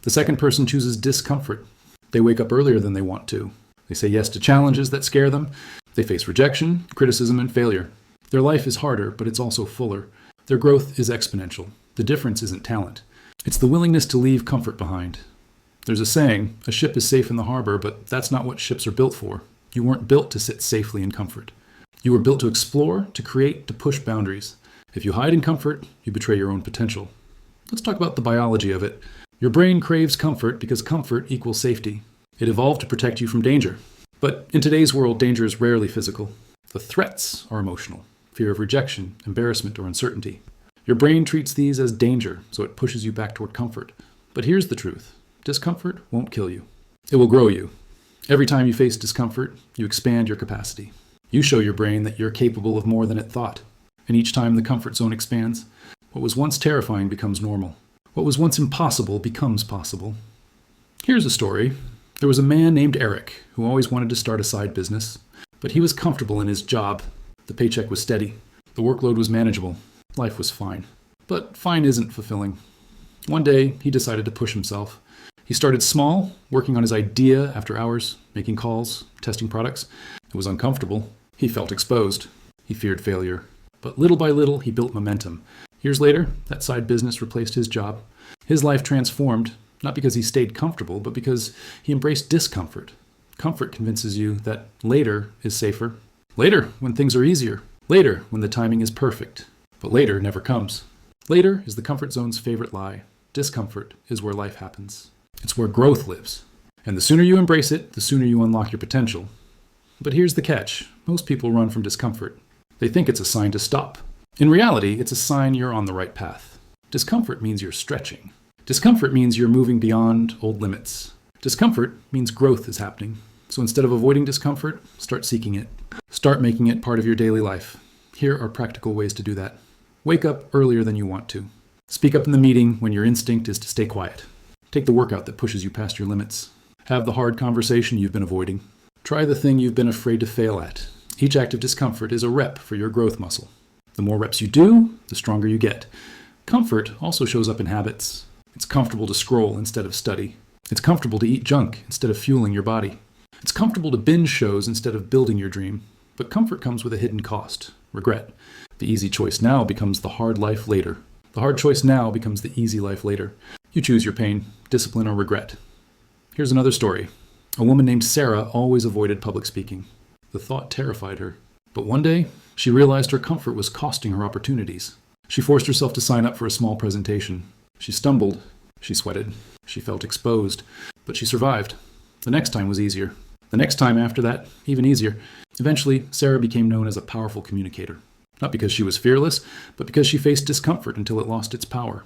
The second person chooses discomfort. They wake up earlier than they want to. They say yes to challenges that scare them. They face rejection, criticism, and failure. Their life is harder, but it's also fuller. Their growth is exponential. The difference isn't talent. It's the willingness to leave comfort behind. There's a saying, a ship is safe in the harbor, but that's not what ships are built for. You weren't built to sit safely in comfort. You were built to explore, to create, to push boundaries. If you hide in comfort, you betray your own potential. Let's talk about the biology of it. Your brain craves comfort because comfort equals safety. It evolved to protect you from danger. But in today's world, danger is rarely physical. The threats are emotional. Fear of rejection, embarrassment, or uncertainty. Your brain treats these as danger, so it pushes you back toward comfort. But here's the truth. Discomfort won't kill you. It will grow you. Every time you face discomfort, you expand your capacity. You show your brain that you're capable of more than it thought. And each time the comfort zone expands, what was once terrifying becomes normal. What was once impossible becomes possible. Here's a story. There was a man named Eric who always wanted to start a side business, but he was comfortable in his job. The paycheck was steady. The workload was manageable. Life was fine. But fine isn't fulfilling. One day, he decided to push himself. He started small, working on his idea after hours, making calls, testing products. It was uncomfortable. He felt exposed. He feared failure. But little by little, he built momentum. Years later, that side business replaced his job. His life transformed, not because he stayed comfortable, but because he embraced discomfort. Comfort convinces you that later is safer. Later, when things are easier. Later, when the timing is perfect. But later never comes. Later is the comfort zone's favorite lie. Discomfort is where life happens. It's where growth lives. And the sooner you embrace it, the sooner you unlock your potential. But here's the catch. Most people run from discomfort. They think it's a sign to stop. In reality, it's a sign you're on the right path. Discomfort means you're stretching. Discomfort means you're moving beyond old limits. Discomfort means growth is happening. So instead of avoiding discomfort, start seeking it. Start making it part of your daily life. Here are practical ways to do that. Wake up earlier than you want to. Speak up in the meeting when your instinct is to stay quiet. Take the workout that pushes you past your limits. Have the hard conversation you've been avoiding. Try the thing you've been afraid to fail at. Each act of discomfort is a rep for your growth muscle. The more reps you do, the stronger you get. Comfort also shows up in habits. It's comfortable to scroll instead of study. It's comfortable to eat junk instead of fueling your body. It's comfortable to binge shows instead of building your dream. But comfort comes with a hidden cost, regret. The easy choice now becomes the hard life later. The hard choice now becomes the easy life later. You choose your pain, discipline, or regret. Here's another story. A woman named Sarah always avoided public speaking. The thought terrified her. But one day, she realized her comfort was costing her opportunities. She forced herself to sign up for a small presentation. She stumbled. She sweated. She felt exposed. But she survived. The next time was easier. The next time after that, even easier. Eventually, Sarah became known as a powerful communicator. Not because she was fearless, but because she faced discomfort until it lost its power.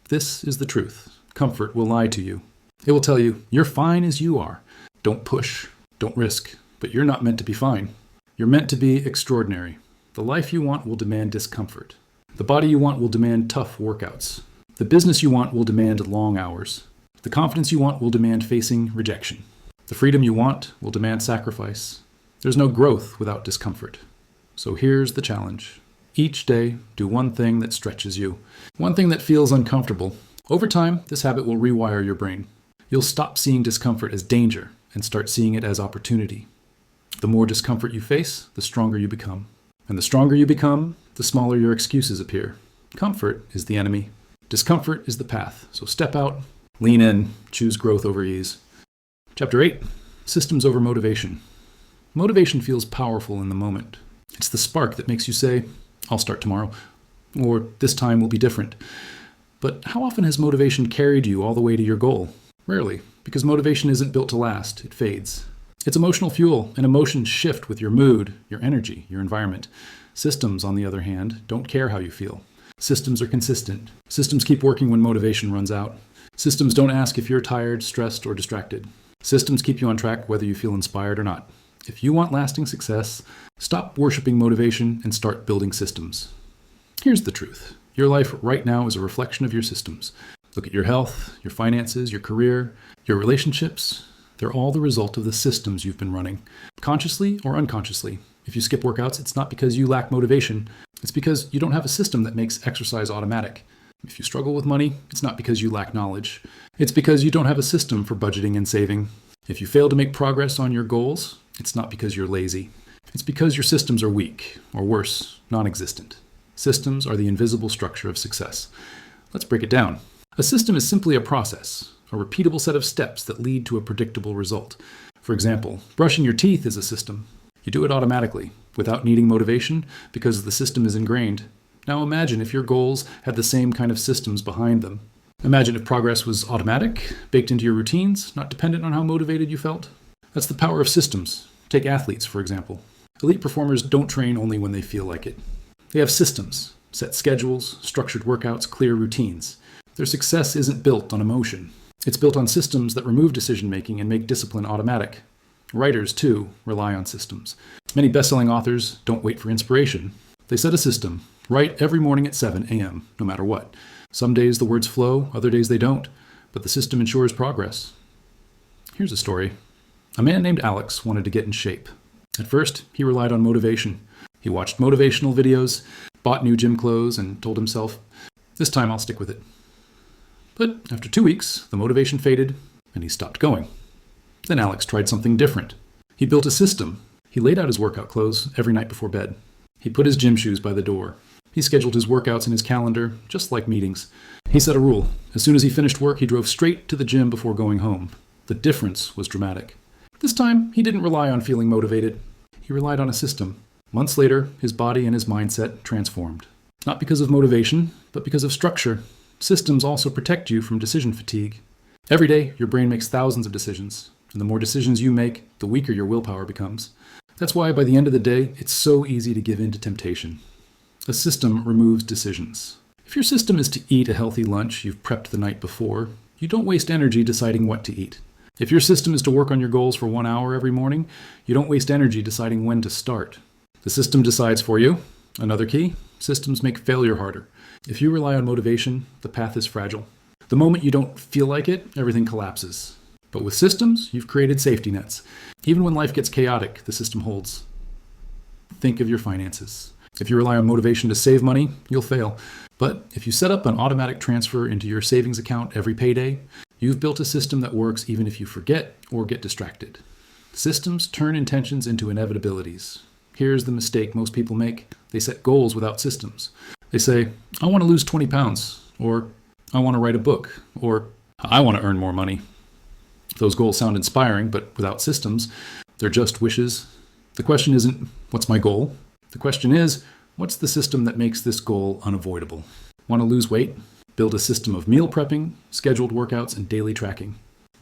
This is the truth. Comfort will lie to you. It will tell you, you're fine as you are. Don't push. Don't risk. But you're not meant to be fine. You're meant to be extraordinary. The life you want will demand discomfort. The body you want will demand tough workouts. The business you want will demand long hours. The confidence you want will demand facing rejection. The freedom you want will demand sacrifice. There's no growth without discomfort. So here's the challenge. Each day, do one thing that stretches you. One thing that feels uncomfortable. Over time, this habit will rewire your brain. You'll stop seeing discomfort as danger and start seeing it as opportunity. The more discomfort you face, the stronger you become. And the stronger you become, the smaller your excuses appear. Comfort is the enemy. Discomfort is the path. So step out, lean in, choose growth over ease. Chapter 8, Systems over Motivation. Motivation feels powerful in the moment. It's the spark that makes you say, I'll start tomorrow, or this time will be different. But how often has motivation carried you all the way to your goal? Rarely, because motivation isn't built to last, it fades. It's emotional fuel, and emotions shift with your mood, your energy, your environment. Systems, on the other hand, don't care how you feel. Systems are consistent. Systems keep working when motivation runs out. Systems don't ask if you're tired, stressed, or distracted. Systems keep you on track whether you feel inspired or not. If you want lasting success, stop worshiping motivation and start building systems. Here's the truth. Your life right now is a reflection of your systems. Look at your health, your finances, your career, your relationships. They're all the result of the systems you've been running, consciously or unconsciously. If you skip workouts, it's not because you lack motivation. It's because you don't have a system that makes exercise automatic. If you struggle with money, it's not because you lack knowledge. It's because you don't have a system for budgeting and saving. If you fail to make progress on your goals, it's not because you're lazy. It's because your systems are weak, or worse, non-existent. Systems are the invisible structure of success. Let's break it down. A system is simply a process, a repeatable set of steps that lead to a predictable result. For example, brushing your teeth is a system. You do it automatically, without needing motivation, because the system is ingrained. Now imagine if your goals had the same kind of systems behind them. Imagine if progress was automatic, baked into your routines, not dependent on how motivated you felt. That's the power of systems. Take athletes, for example. Elite performers don't train only when they feel like it. They have systems, set schedules, structured workouts, clear routines. Their success isn't built on emotion. It's built on systems that remove decision-making and make discipline automatic. Writers, too, rely on systems. Many best-selling authors don't wait for inspiration. They set a system. Write every morning at 7 a.m., no matter what. Some days the words flow, other days they don't, but the system ensures progress. Here's a story. A man named Alex wanted to get in shape. At first, he relied on motivation. He watched motivational videos, bought new gym clothes, and told himself, "This time I'll stick with it." But after 2 weeks, the motivation faded, and he stopped going. Then Alex tried something different. He built a system. He laid out his workout clothes every night before bed. He put his gym shoes by the door. He scheduled his workouts in his calendar, just like meetings. He set a rule. As soon as he finished work, he drove straight to the gym before going home. The difference was dramatic. This time, he didn't rely on feeling motivated. He relied on a system. Months later, his body and his mindset transformed. Not because of motivation, but because of structure. Systems also protect you from decision fatigue. Every day, your brain makes thousands of decisions, and the more decisions you make, the weaker your willpower becomes. That's why by the end of the day, it's so easy to give in to temptation. A system removes decisions. If your system is to eat a healthy lunch you've prepped the night before, you don't waste energy deciding what to eat. If your system is to work on your goals for 1 hour every morning, you don't waste energy deciding when to start. The system decides for you. Another key, systems make failure harder. If you rely on motivation, the path is fragile. The moment you don't feel like it, everything collapses. But with systems, you've created safety nets. Even when life gets chaotic, the system holds. Think of your finances. If you rely on motivation to save money, you'll fail. But if you set up an automatic transfer into your savings account every payday, you've built a system that works even if you forget or get distracted. Systems turn intentions into inevitabilities. Here's the mistake most people make. They set goals without systems. They say, "I want to lose 20 pounds," or "I want to write a book," or "I want to earn more money." Those goals sound inspiring, but without systems, they're just wishes. The question isn't, "What's my goal?" The question is, what's the system that makes this goal unavoidable? Want to lose weight? Build a system of meal prepping, scheduled workouts, and daily tracking.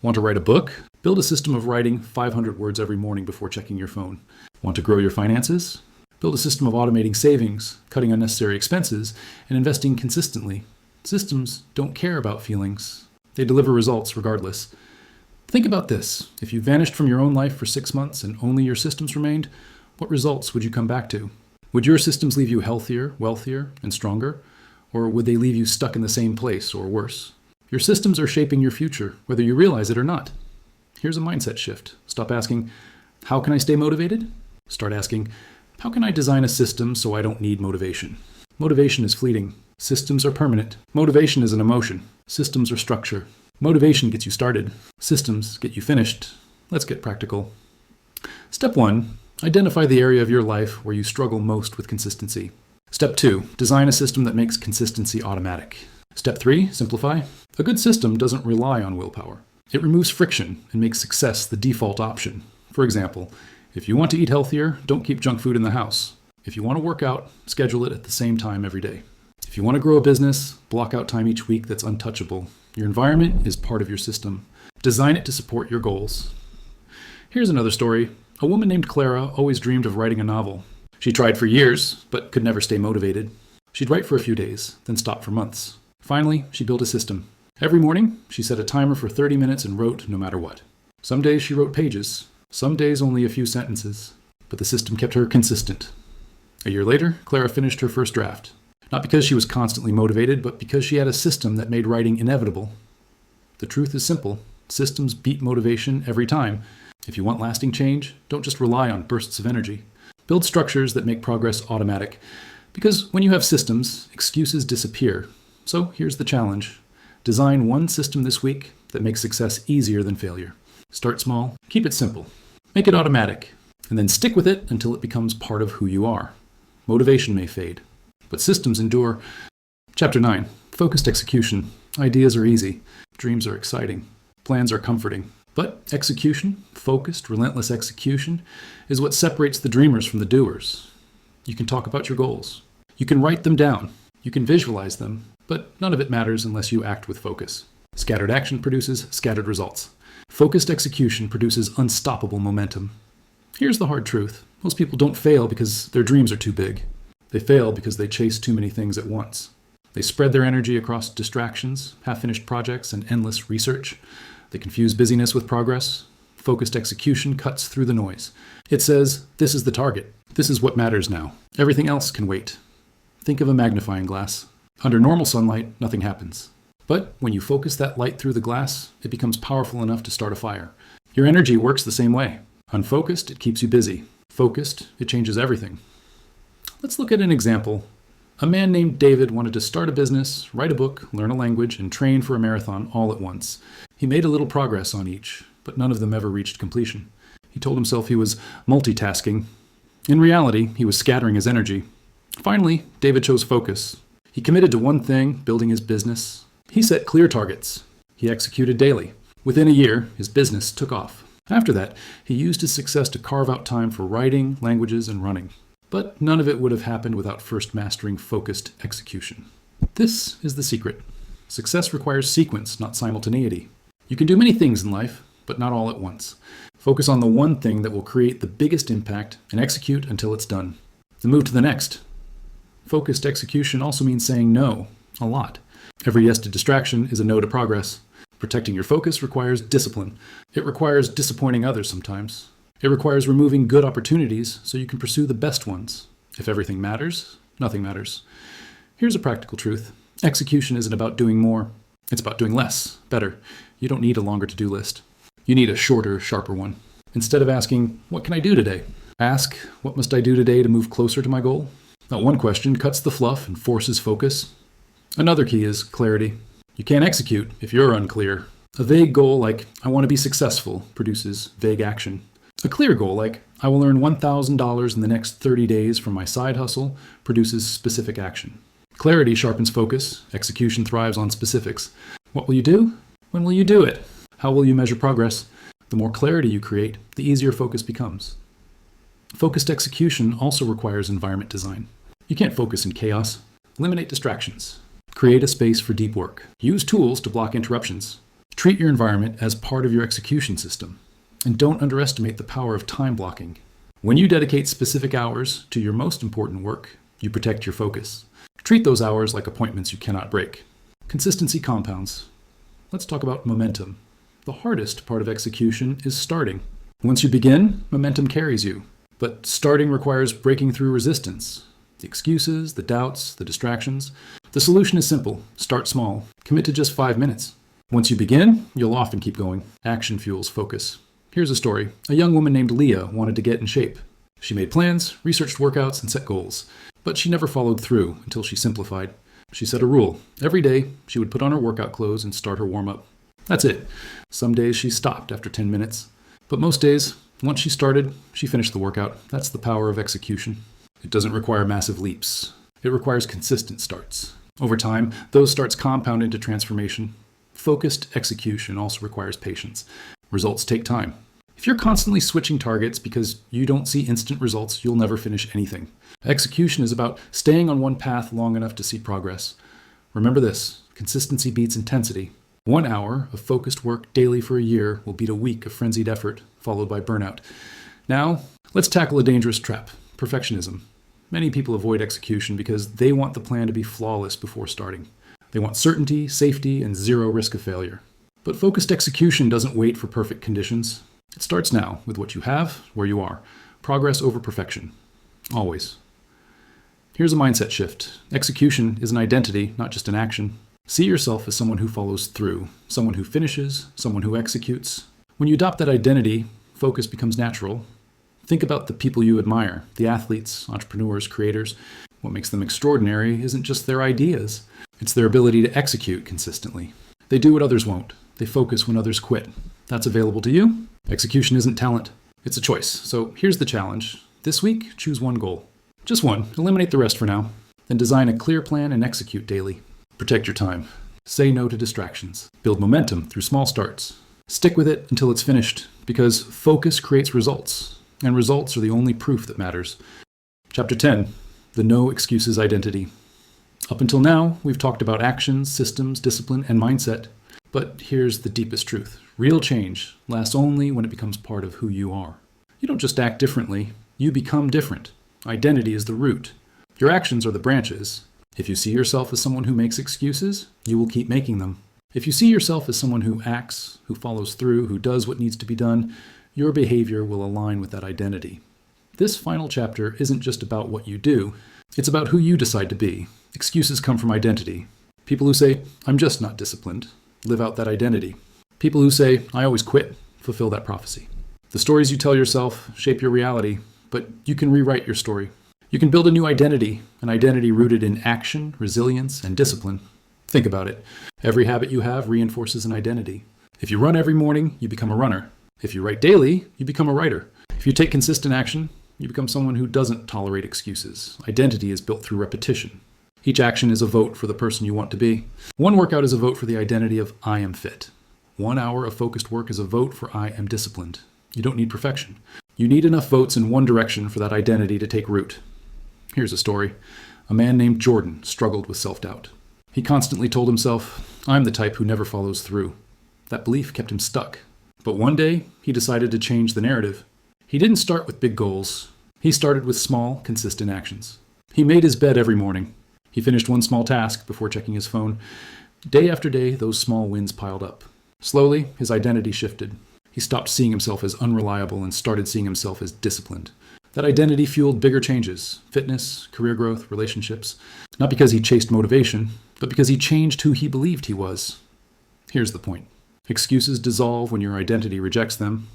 Want to write a book? Build a system of writing 500 words every morning before checking your phone. Want to grow your finances? Build a system of automating savings, cutting unnecessary expenses, and investing consistently. Systems don't care about feelings. They deliver results regardless. Think about this. If you vanished from your own life for 6 months and only your systems remained, what results would you come back to? Would your systems leave you healthier, wealthier, and stronger? Or would they leave you stuck in the same place or worse? Your systems are shaping your future, whether you realize it or not. Here's a mindset shift. Stop asking, "How can I stay motivated?" Start asking, "How can I design a system so I don't need motivation?" Motivation is fleeting. Systems are permanent. Motivation is an emotion. Systems are structure. Motivation gets you started. Systems get you finished. Let's get practical. Step 1, identify the area of your life where you struggle most with consistency. Step 2, design a system that makes consistency automatic. Step 3, simplify. A good system doesn't rely on willpower. It removes friction and makes success the default option. For example, if you want to eat healthier, don't keep junk food in the house. If you want to work out, schedule it at the same time every day. If you want to grow a business, block out time each week that's untouchable. Your environment is part of your system. Design it to support your goals. Here's another story. A woman named Clara always dreamed of writing a novel. She tried for years, but could never stay motivated. She'd write for a few days, then stop for months. Finally, she built a system. Every morning, she set a timer for 30 minutes and wrote no matter what. Some days she wrote pages, some days only a few sentences, but the system kept her consistent. A year later, Clara finished her first draft. Not because she was constantly motivated, but because she had a system that made writing inevitable. The truth is simple. Systems beat motivation every time. If you want lasting change, don't just rely on bursts of energy. Build structures that make progress automatic. Because when you have systems, excuses disappear. So here's the challenge. Design one system this week that makes success easier than failure. Start small, keep it simple, make it automatic, and then stick with it until it becomes part of who you are. Motivation may fade, but systems endure. Chapter 9, Focused Execution. Ideas are easy. Dreams are exciting. Plans are comforting. But execution, focused, relentless execution, is what separates the dreamers from the doers. You can talk about your goals. You can write them down. You can visualize them, but none of it matters unless you act with focus. Scattered action produces scattered results. Focused execution produces unstoppable momentum. Here's the hard truth. Most people don't fail because their dreams are too big. They fail because they chase too many things at once. They spread their energy across distractions, half-finished projects, and endless research. They confuse busyness with progress. focused execution cuts through the noise. It says, this is the target. This is what matters now. Everything else can wait. Think of a magnifying glass. Under normal sunlight, nothing happens. But when you focus that light through the glass, it becomes powerful enough to start a fire. Your energy works the same way. Unfocused, it keeps you busy. Focused, it changes everything. Let's look at an example. A man named David wanted to start a business, write a book, learn a language, and train for a marathon all at once. He made a little progress on each, but none of them ever reached completion. He told himself he was multitasking. In reality, he was scattering his energy. Finally, David chose focus. He committed to one thing, building his business. He set clear targets. He executed daily. Within a year, his business took off. After that, he used his success to carve out time for writing, languages, and running. But none of it would have happened without first mastering focused execution. This is the secret. Success requires sequence, not simultaneity. You can do many things in life, but not all at once. Focus on the one thing that will create the biggest impact and execute until it's done. Then move to the next. Focused execution also means saying no, a lot. Every yes to distraction is a no to progress. Protecting your focus requires discipline. It requires disappointing others sometimes. It requires removing good opportunities so you can pursue the best ones. If everything matters, nothing matters. Here's a practical truth. Execution isn't about doing more. It's about doing less, better. You don't need a longer to-do list. You need a shorter, sharper one. Instead of asking, what can I do today? Ask, what must I do today to move closer to my goal? That one question cuts the fluff and forces focus. Another key is clarity. You can't execute if you're unclear. A vague goal like, I want to be successful, produces vague action. A clear goal like, I will earn $1,000 in the next 30 days from my side hustle, produces specific action. Clarity sharpens focus. Execution thrives on specifics. What will you do? When will you do it? How will you measure progress? The more clarity you create, the easier focus becomes. Focused execution also requires environment design. You can't focus in chaos. Eliminate distractions. Create a space for deep work. Use tools to block interruptions. Treat your environment as part of your execution system. And don't underestimate the power of time blocking. When you dedicate specific hours to your most important work, you protect your focus. Treat those hours like appointments you cannot break. Consistency compounds. Let's talk about momentum. The hardest part of execution is starting. Once you begin, momentum carries you. But starting requires breaking through resistance. The excuses, the doubts, the distractions. The solution is simple. Start small. Commit to just 5 minutes. Once you begin, you'll often keep going. Action fuels focus. Here's a story. A young woman named Leah wanted to get in shape. She made plans, researched workouts, and set goals. But she never followed through until she simplified. She set a rule. Every day, she would put on her workout clothes and start her warm-up. That's it. Some days she stopped after 10 minutes. But most days, once she started, she finished the workout. That's the power of execution. It doesn't require massive leaps. It requires consistent starts. Over time, those starts compound into transformation. Focused execution also requires patience. Results take time. If you're constantly switching targets because you don't see instant results, you'll never finish anything. Execution is about staying on one path long enough to see progress. Remember this, consistency beats intensity. 1 hour of focused work daily for a year will beat a week of frenzied effort, followed by burnout. Now, let's tackle a dangerous trap, perfectionism. Many people avoid execution because they want the plan to be flawless before starting. They want certainty, safety, and zero risk of failure. But focused execution doesn't wait for perfect conditions. It starts now with what you have, where you are. Progress over perfection. Always. Here's a mindset shift. Execution is an identity, not just an action. See yourself as someone who follows through, someone who finishes, someone who executes. When you adopt that identity, focus becomes natural. Think about the people you admire, the athletes, entrepreneurs, creators. What makes them extraordinary isn't just their ideas. It's their ability to execute consistently. They do what others won't. They focus when others quit. That's available to you. Execution isn't talent. It's a choice. So here's the challenge. This week, choose one goal. Just one. Eliminate the rest for now. Then design a clear plan and execute daily. Protect your time. Say no to distractions. Build momentum through small starts. Stick with it until it's finished, because focus creates results, and results are the only proof that matters. Chapter 10, the No Excuses Identity. Up until now, we've talked about actions, systems, discipline, and mindset. But here's the deepest truth. Real change lasts only when it becomes part of who you are. You don't just act differently, you become different. Identity is the root. Your actions are the branches. If you see yourself as someone who makes excuses, you will keep making them. If you see yourself as someone who acts, who follows through, who does what needs to be done, your behavior will align with that identity. This final chapter isn't just about what you do, it's about who you decide to be. Excuses come from identity. People who say, I'm just not disciplined, live out that identity. People who say, I always quit, fulfill that prophecy. The stories you tell yourself shape your reality, but you can rewrite your story. You can build a new identity, an identity rooted in action, resilience, and discipline. Think about it. Every habit you have reinforces an identity. If you run every morning, you become a runner. If you write daily, you become a writer. If you take consistent action, you become someone who doesn't tolerate excuses. Identity is built through repetition. Each action is a vote for the person you want to be. One workout is a vote for the identity of I am fit. 1 hour of focused work is a vote for I am disciplined. You don't need perfection. You need enough votes in one direction for that identity to take root. Here's a story. A man named Jordan struggled with self-doubt. He constantly told himself, I'm the type who never follows through. That belief kept him stuck. But one day, he decided to change the narrative. He didn't start with big goals. He started with small, consistent actions. He made his bed every morning. He finished one small task before checking his phone. Day after day, those small wins piled up. Slowly, his identity shifted. He stopped seeing himself as unreliable and started seeing himself as disciplined. That identity fueled bigger changes, fitness, career growth, relationships. Not because he chased motivation, but because he changed who he believed he was. Here's the point. Excuses dissolve when your identity rejects them.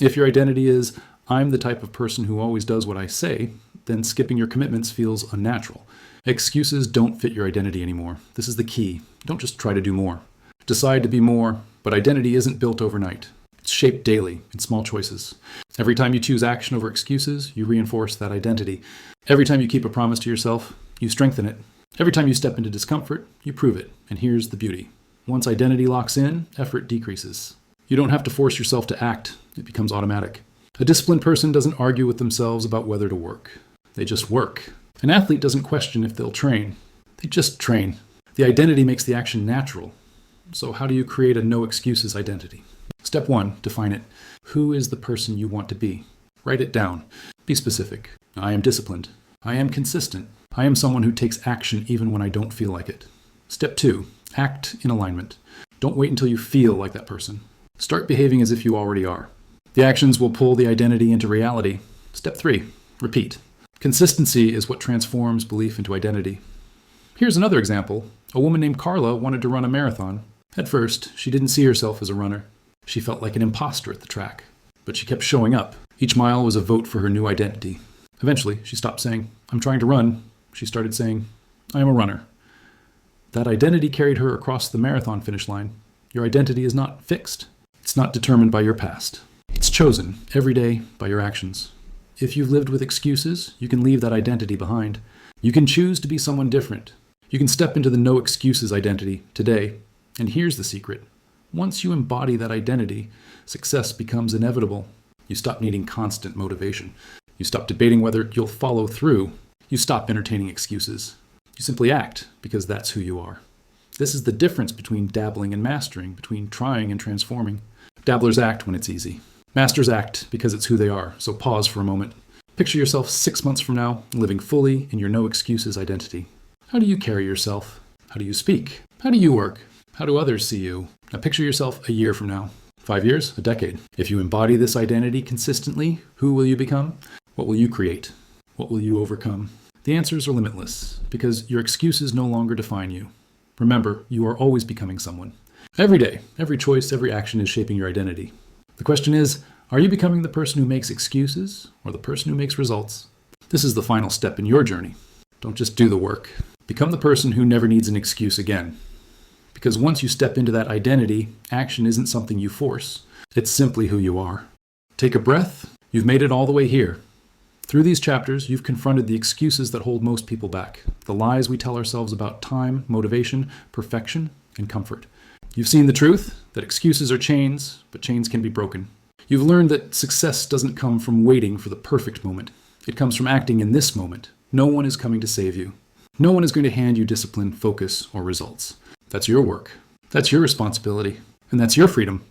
If your identity is, I'm the type of person who always does what I say, then skipping your commitments feels unnatural. Excuses don't fit your identity anymore. This is the key. Don't just try to do more. Decide to be more, but identity isn't built overnight. It's shaped daily in small choices. Every time you choose action over excuses, you reinforce that identity. Every time you keep a promise to yourself, you strengthen it. Every time you step into discomfort, you prove it. And here's the beauty. Once identity locks in, effort decreases. You don't have to force yourself to act. It becomes automatic. A disciplined person doesn't argue with themselves about whether to work. They just work. An athlete doesn't question if they'll train. They just train. The identity makes the action natural. So how do you create a no excuses identity? Step 1, define it. Who is the person you want to be? Write it down. Be specific. I am disciplined. I am consistent. I am someone who takes action even when I don't feel like it. Step 2, act in alignment. Don't wait until you feel like that person. Start behaving as if you already are. The actions will pull the identity into reality. Step 3, repeat. Consistency is what transforms belief into identity. Here's another example. A woman named Carla wanted to run a marathon. At first, she didn't see herself as a runner. She felt like an imposter at the track. But she kept showing up. Each mile was a vote for her new identity. Eventually, she stopped saying, I'm trying to run. She started saying, I am a runner. That identity carried her across the marathon finish line. Your identity is not fixed. It's not determined by your past. It's chosen every day by your actions. If you've lived with excuses, you can leave that identity behind. You can choose to be someone different. You can step into the no excuses identity today. And here's the secret. Once you embody that identity, success becomes inevitable. You stop needing constant motivation. You stop debating whether you'll follow through. You stop entertaining excuses. You simply act because that's who you are. This is the difference between dabbling and mastering, between trying and transforming. Dabblers act when it's easy. Masters act because it's who they are. So pause for a moment. Picture yourself 6 months from now, living fully in your no excuses identity. How do you carry yourself? How do you speak? How do you work? How do others see you? Now picture yourself a year from now. 5 years? A decade. If you embody this identity consistently, who will you become? What will you create? What will you overcome? The answers are limitless, because your excuses no longer define you. Remember, you are always becoming someone. Every day, every choice, every action is shaping your identity. The question is, are you becoming the person who makes excuses, or the person who makes results? This is the final step in your journey. Don't just do the work. Become the person who never needs an excuse again. Because once you step into that identity, action isn't something you force. It's simply who you are. Take a breath. You've made it all the way here. Through these chapters, you've confronted the excuses that hold most people back, the lies we tell ourselves about time, motivation, perfection, and comfort. You've seen the truth, that excuses are chains, but chains can be broken. You've learned that success doesn't come from waiting for the perfect moment. It comes from acting in this moment. No one is coming to save you. No one is going to hand you discipline, focus, or results. That's your work. That's your responsibility. And that's your freedom.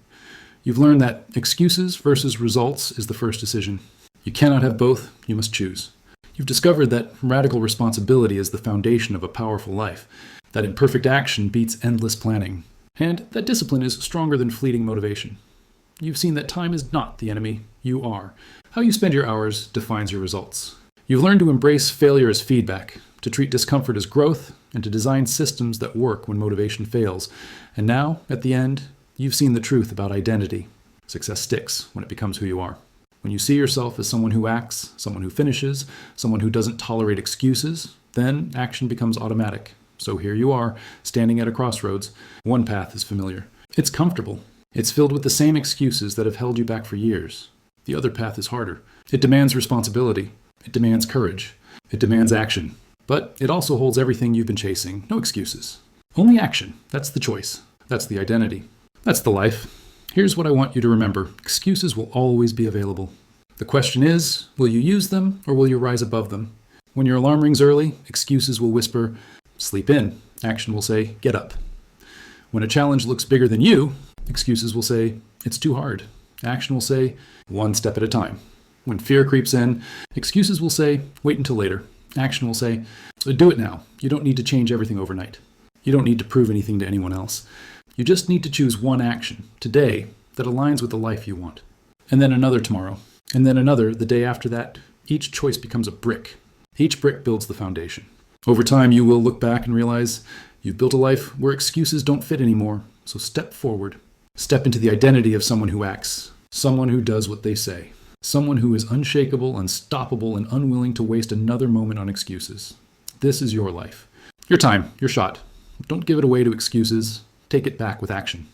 You've learned that excuses versus results is the first decision. You cannot have both. You must choose. You've discovered that radical responsibility is the foundation of a powerful life, that imperfect action beats endless planning, And that discipline is stronger than fleeting motivation. You've seen that time is not the enemy, you are. How you spend your hours defines your results. You've learned to embrace failure as feedback, to treat discomfort as growth, and to design systems that work when motivation fails. And now, at the end, you've seen the truth about identity. Success sticks when it becomes who you are. When you see yourself as someone who acts, someone who finishes, someone who doesn't tolerate excuses, then action becomes automatic. So here you are, standing at a crossroads. One path is familiar. It's comfortable. It's filled with the same excuses that have held you back for years. The other path is harder. It demands responsibility. It demands courage. It demands action. But it also holds everything you've been chasing. No excuses. Only action. That's the choice. That's the identity. That's the life. Here's what I want you to remember. Excuses will always be available. The question is, will you use them or will you rise above them? When your alarm rings early, excuses will whisper, sleep in. Action will say, get up. When a challenge looks bigger than you, excuses will say, it's too hard. Action will say, one step at a time. When fear creeps in, excuses will say, wait until later. Action will say, do it now. You don't need to change everything overnight. You don't need to prove anything to anyone else. You just need to choose one action, today, that aligns with the life you want. And then another tomorrow. And then another the day after that. Each choice becomes a brick. Each brick builds the foundation. Over time, you will look back and realize you've built a life where excuses don't fit anymore. So step forward. Step into the identity of someone who acts. Someone who does what they say. Someone who is unshakable, unstoppable, and unwilling to waste another moment on excuses. This is your life. Your time, your shot. Don't give it away to excuses. Take it back with action.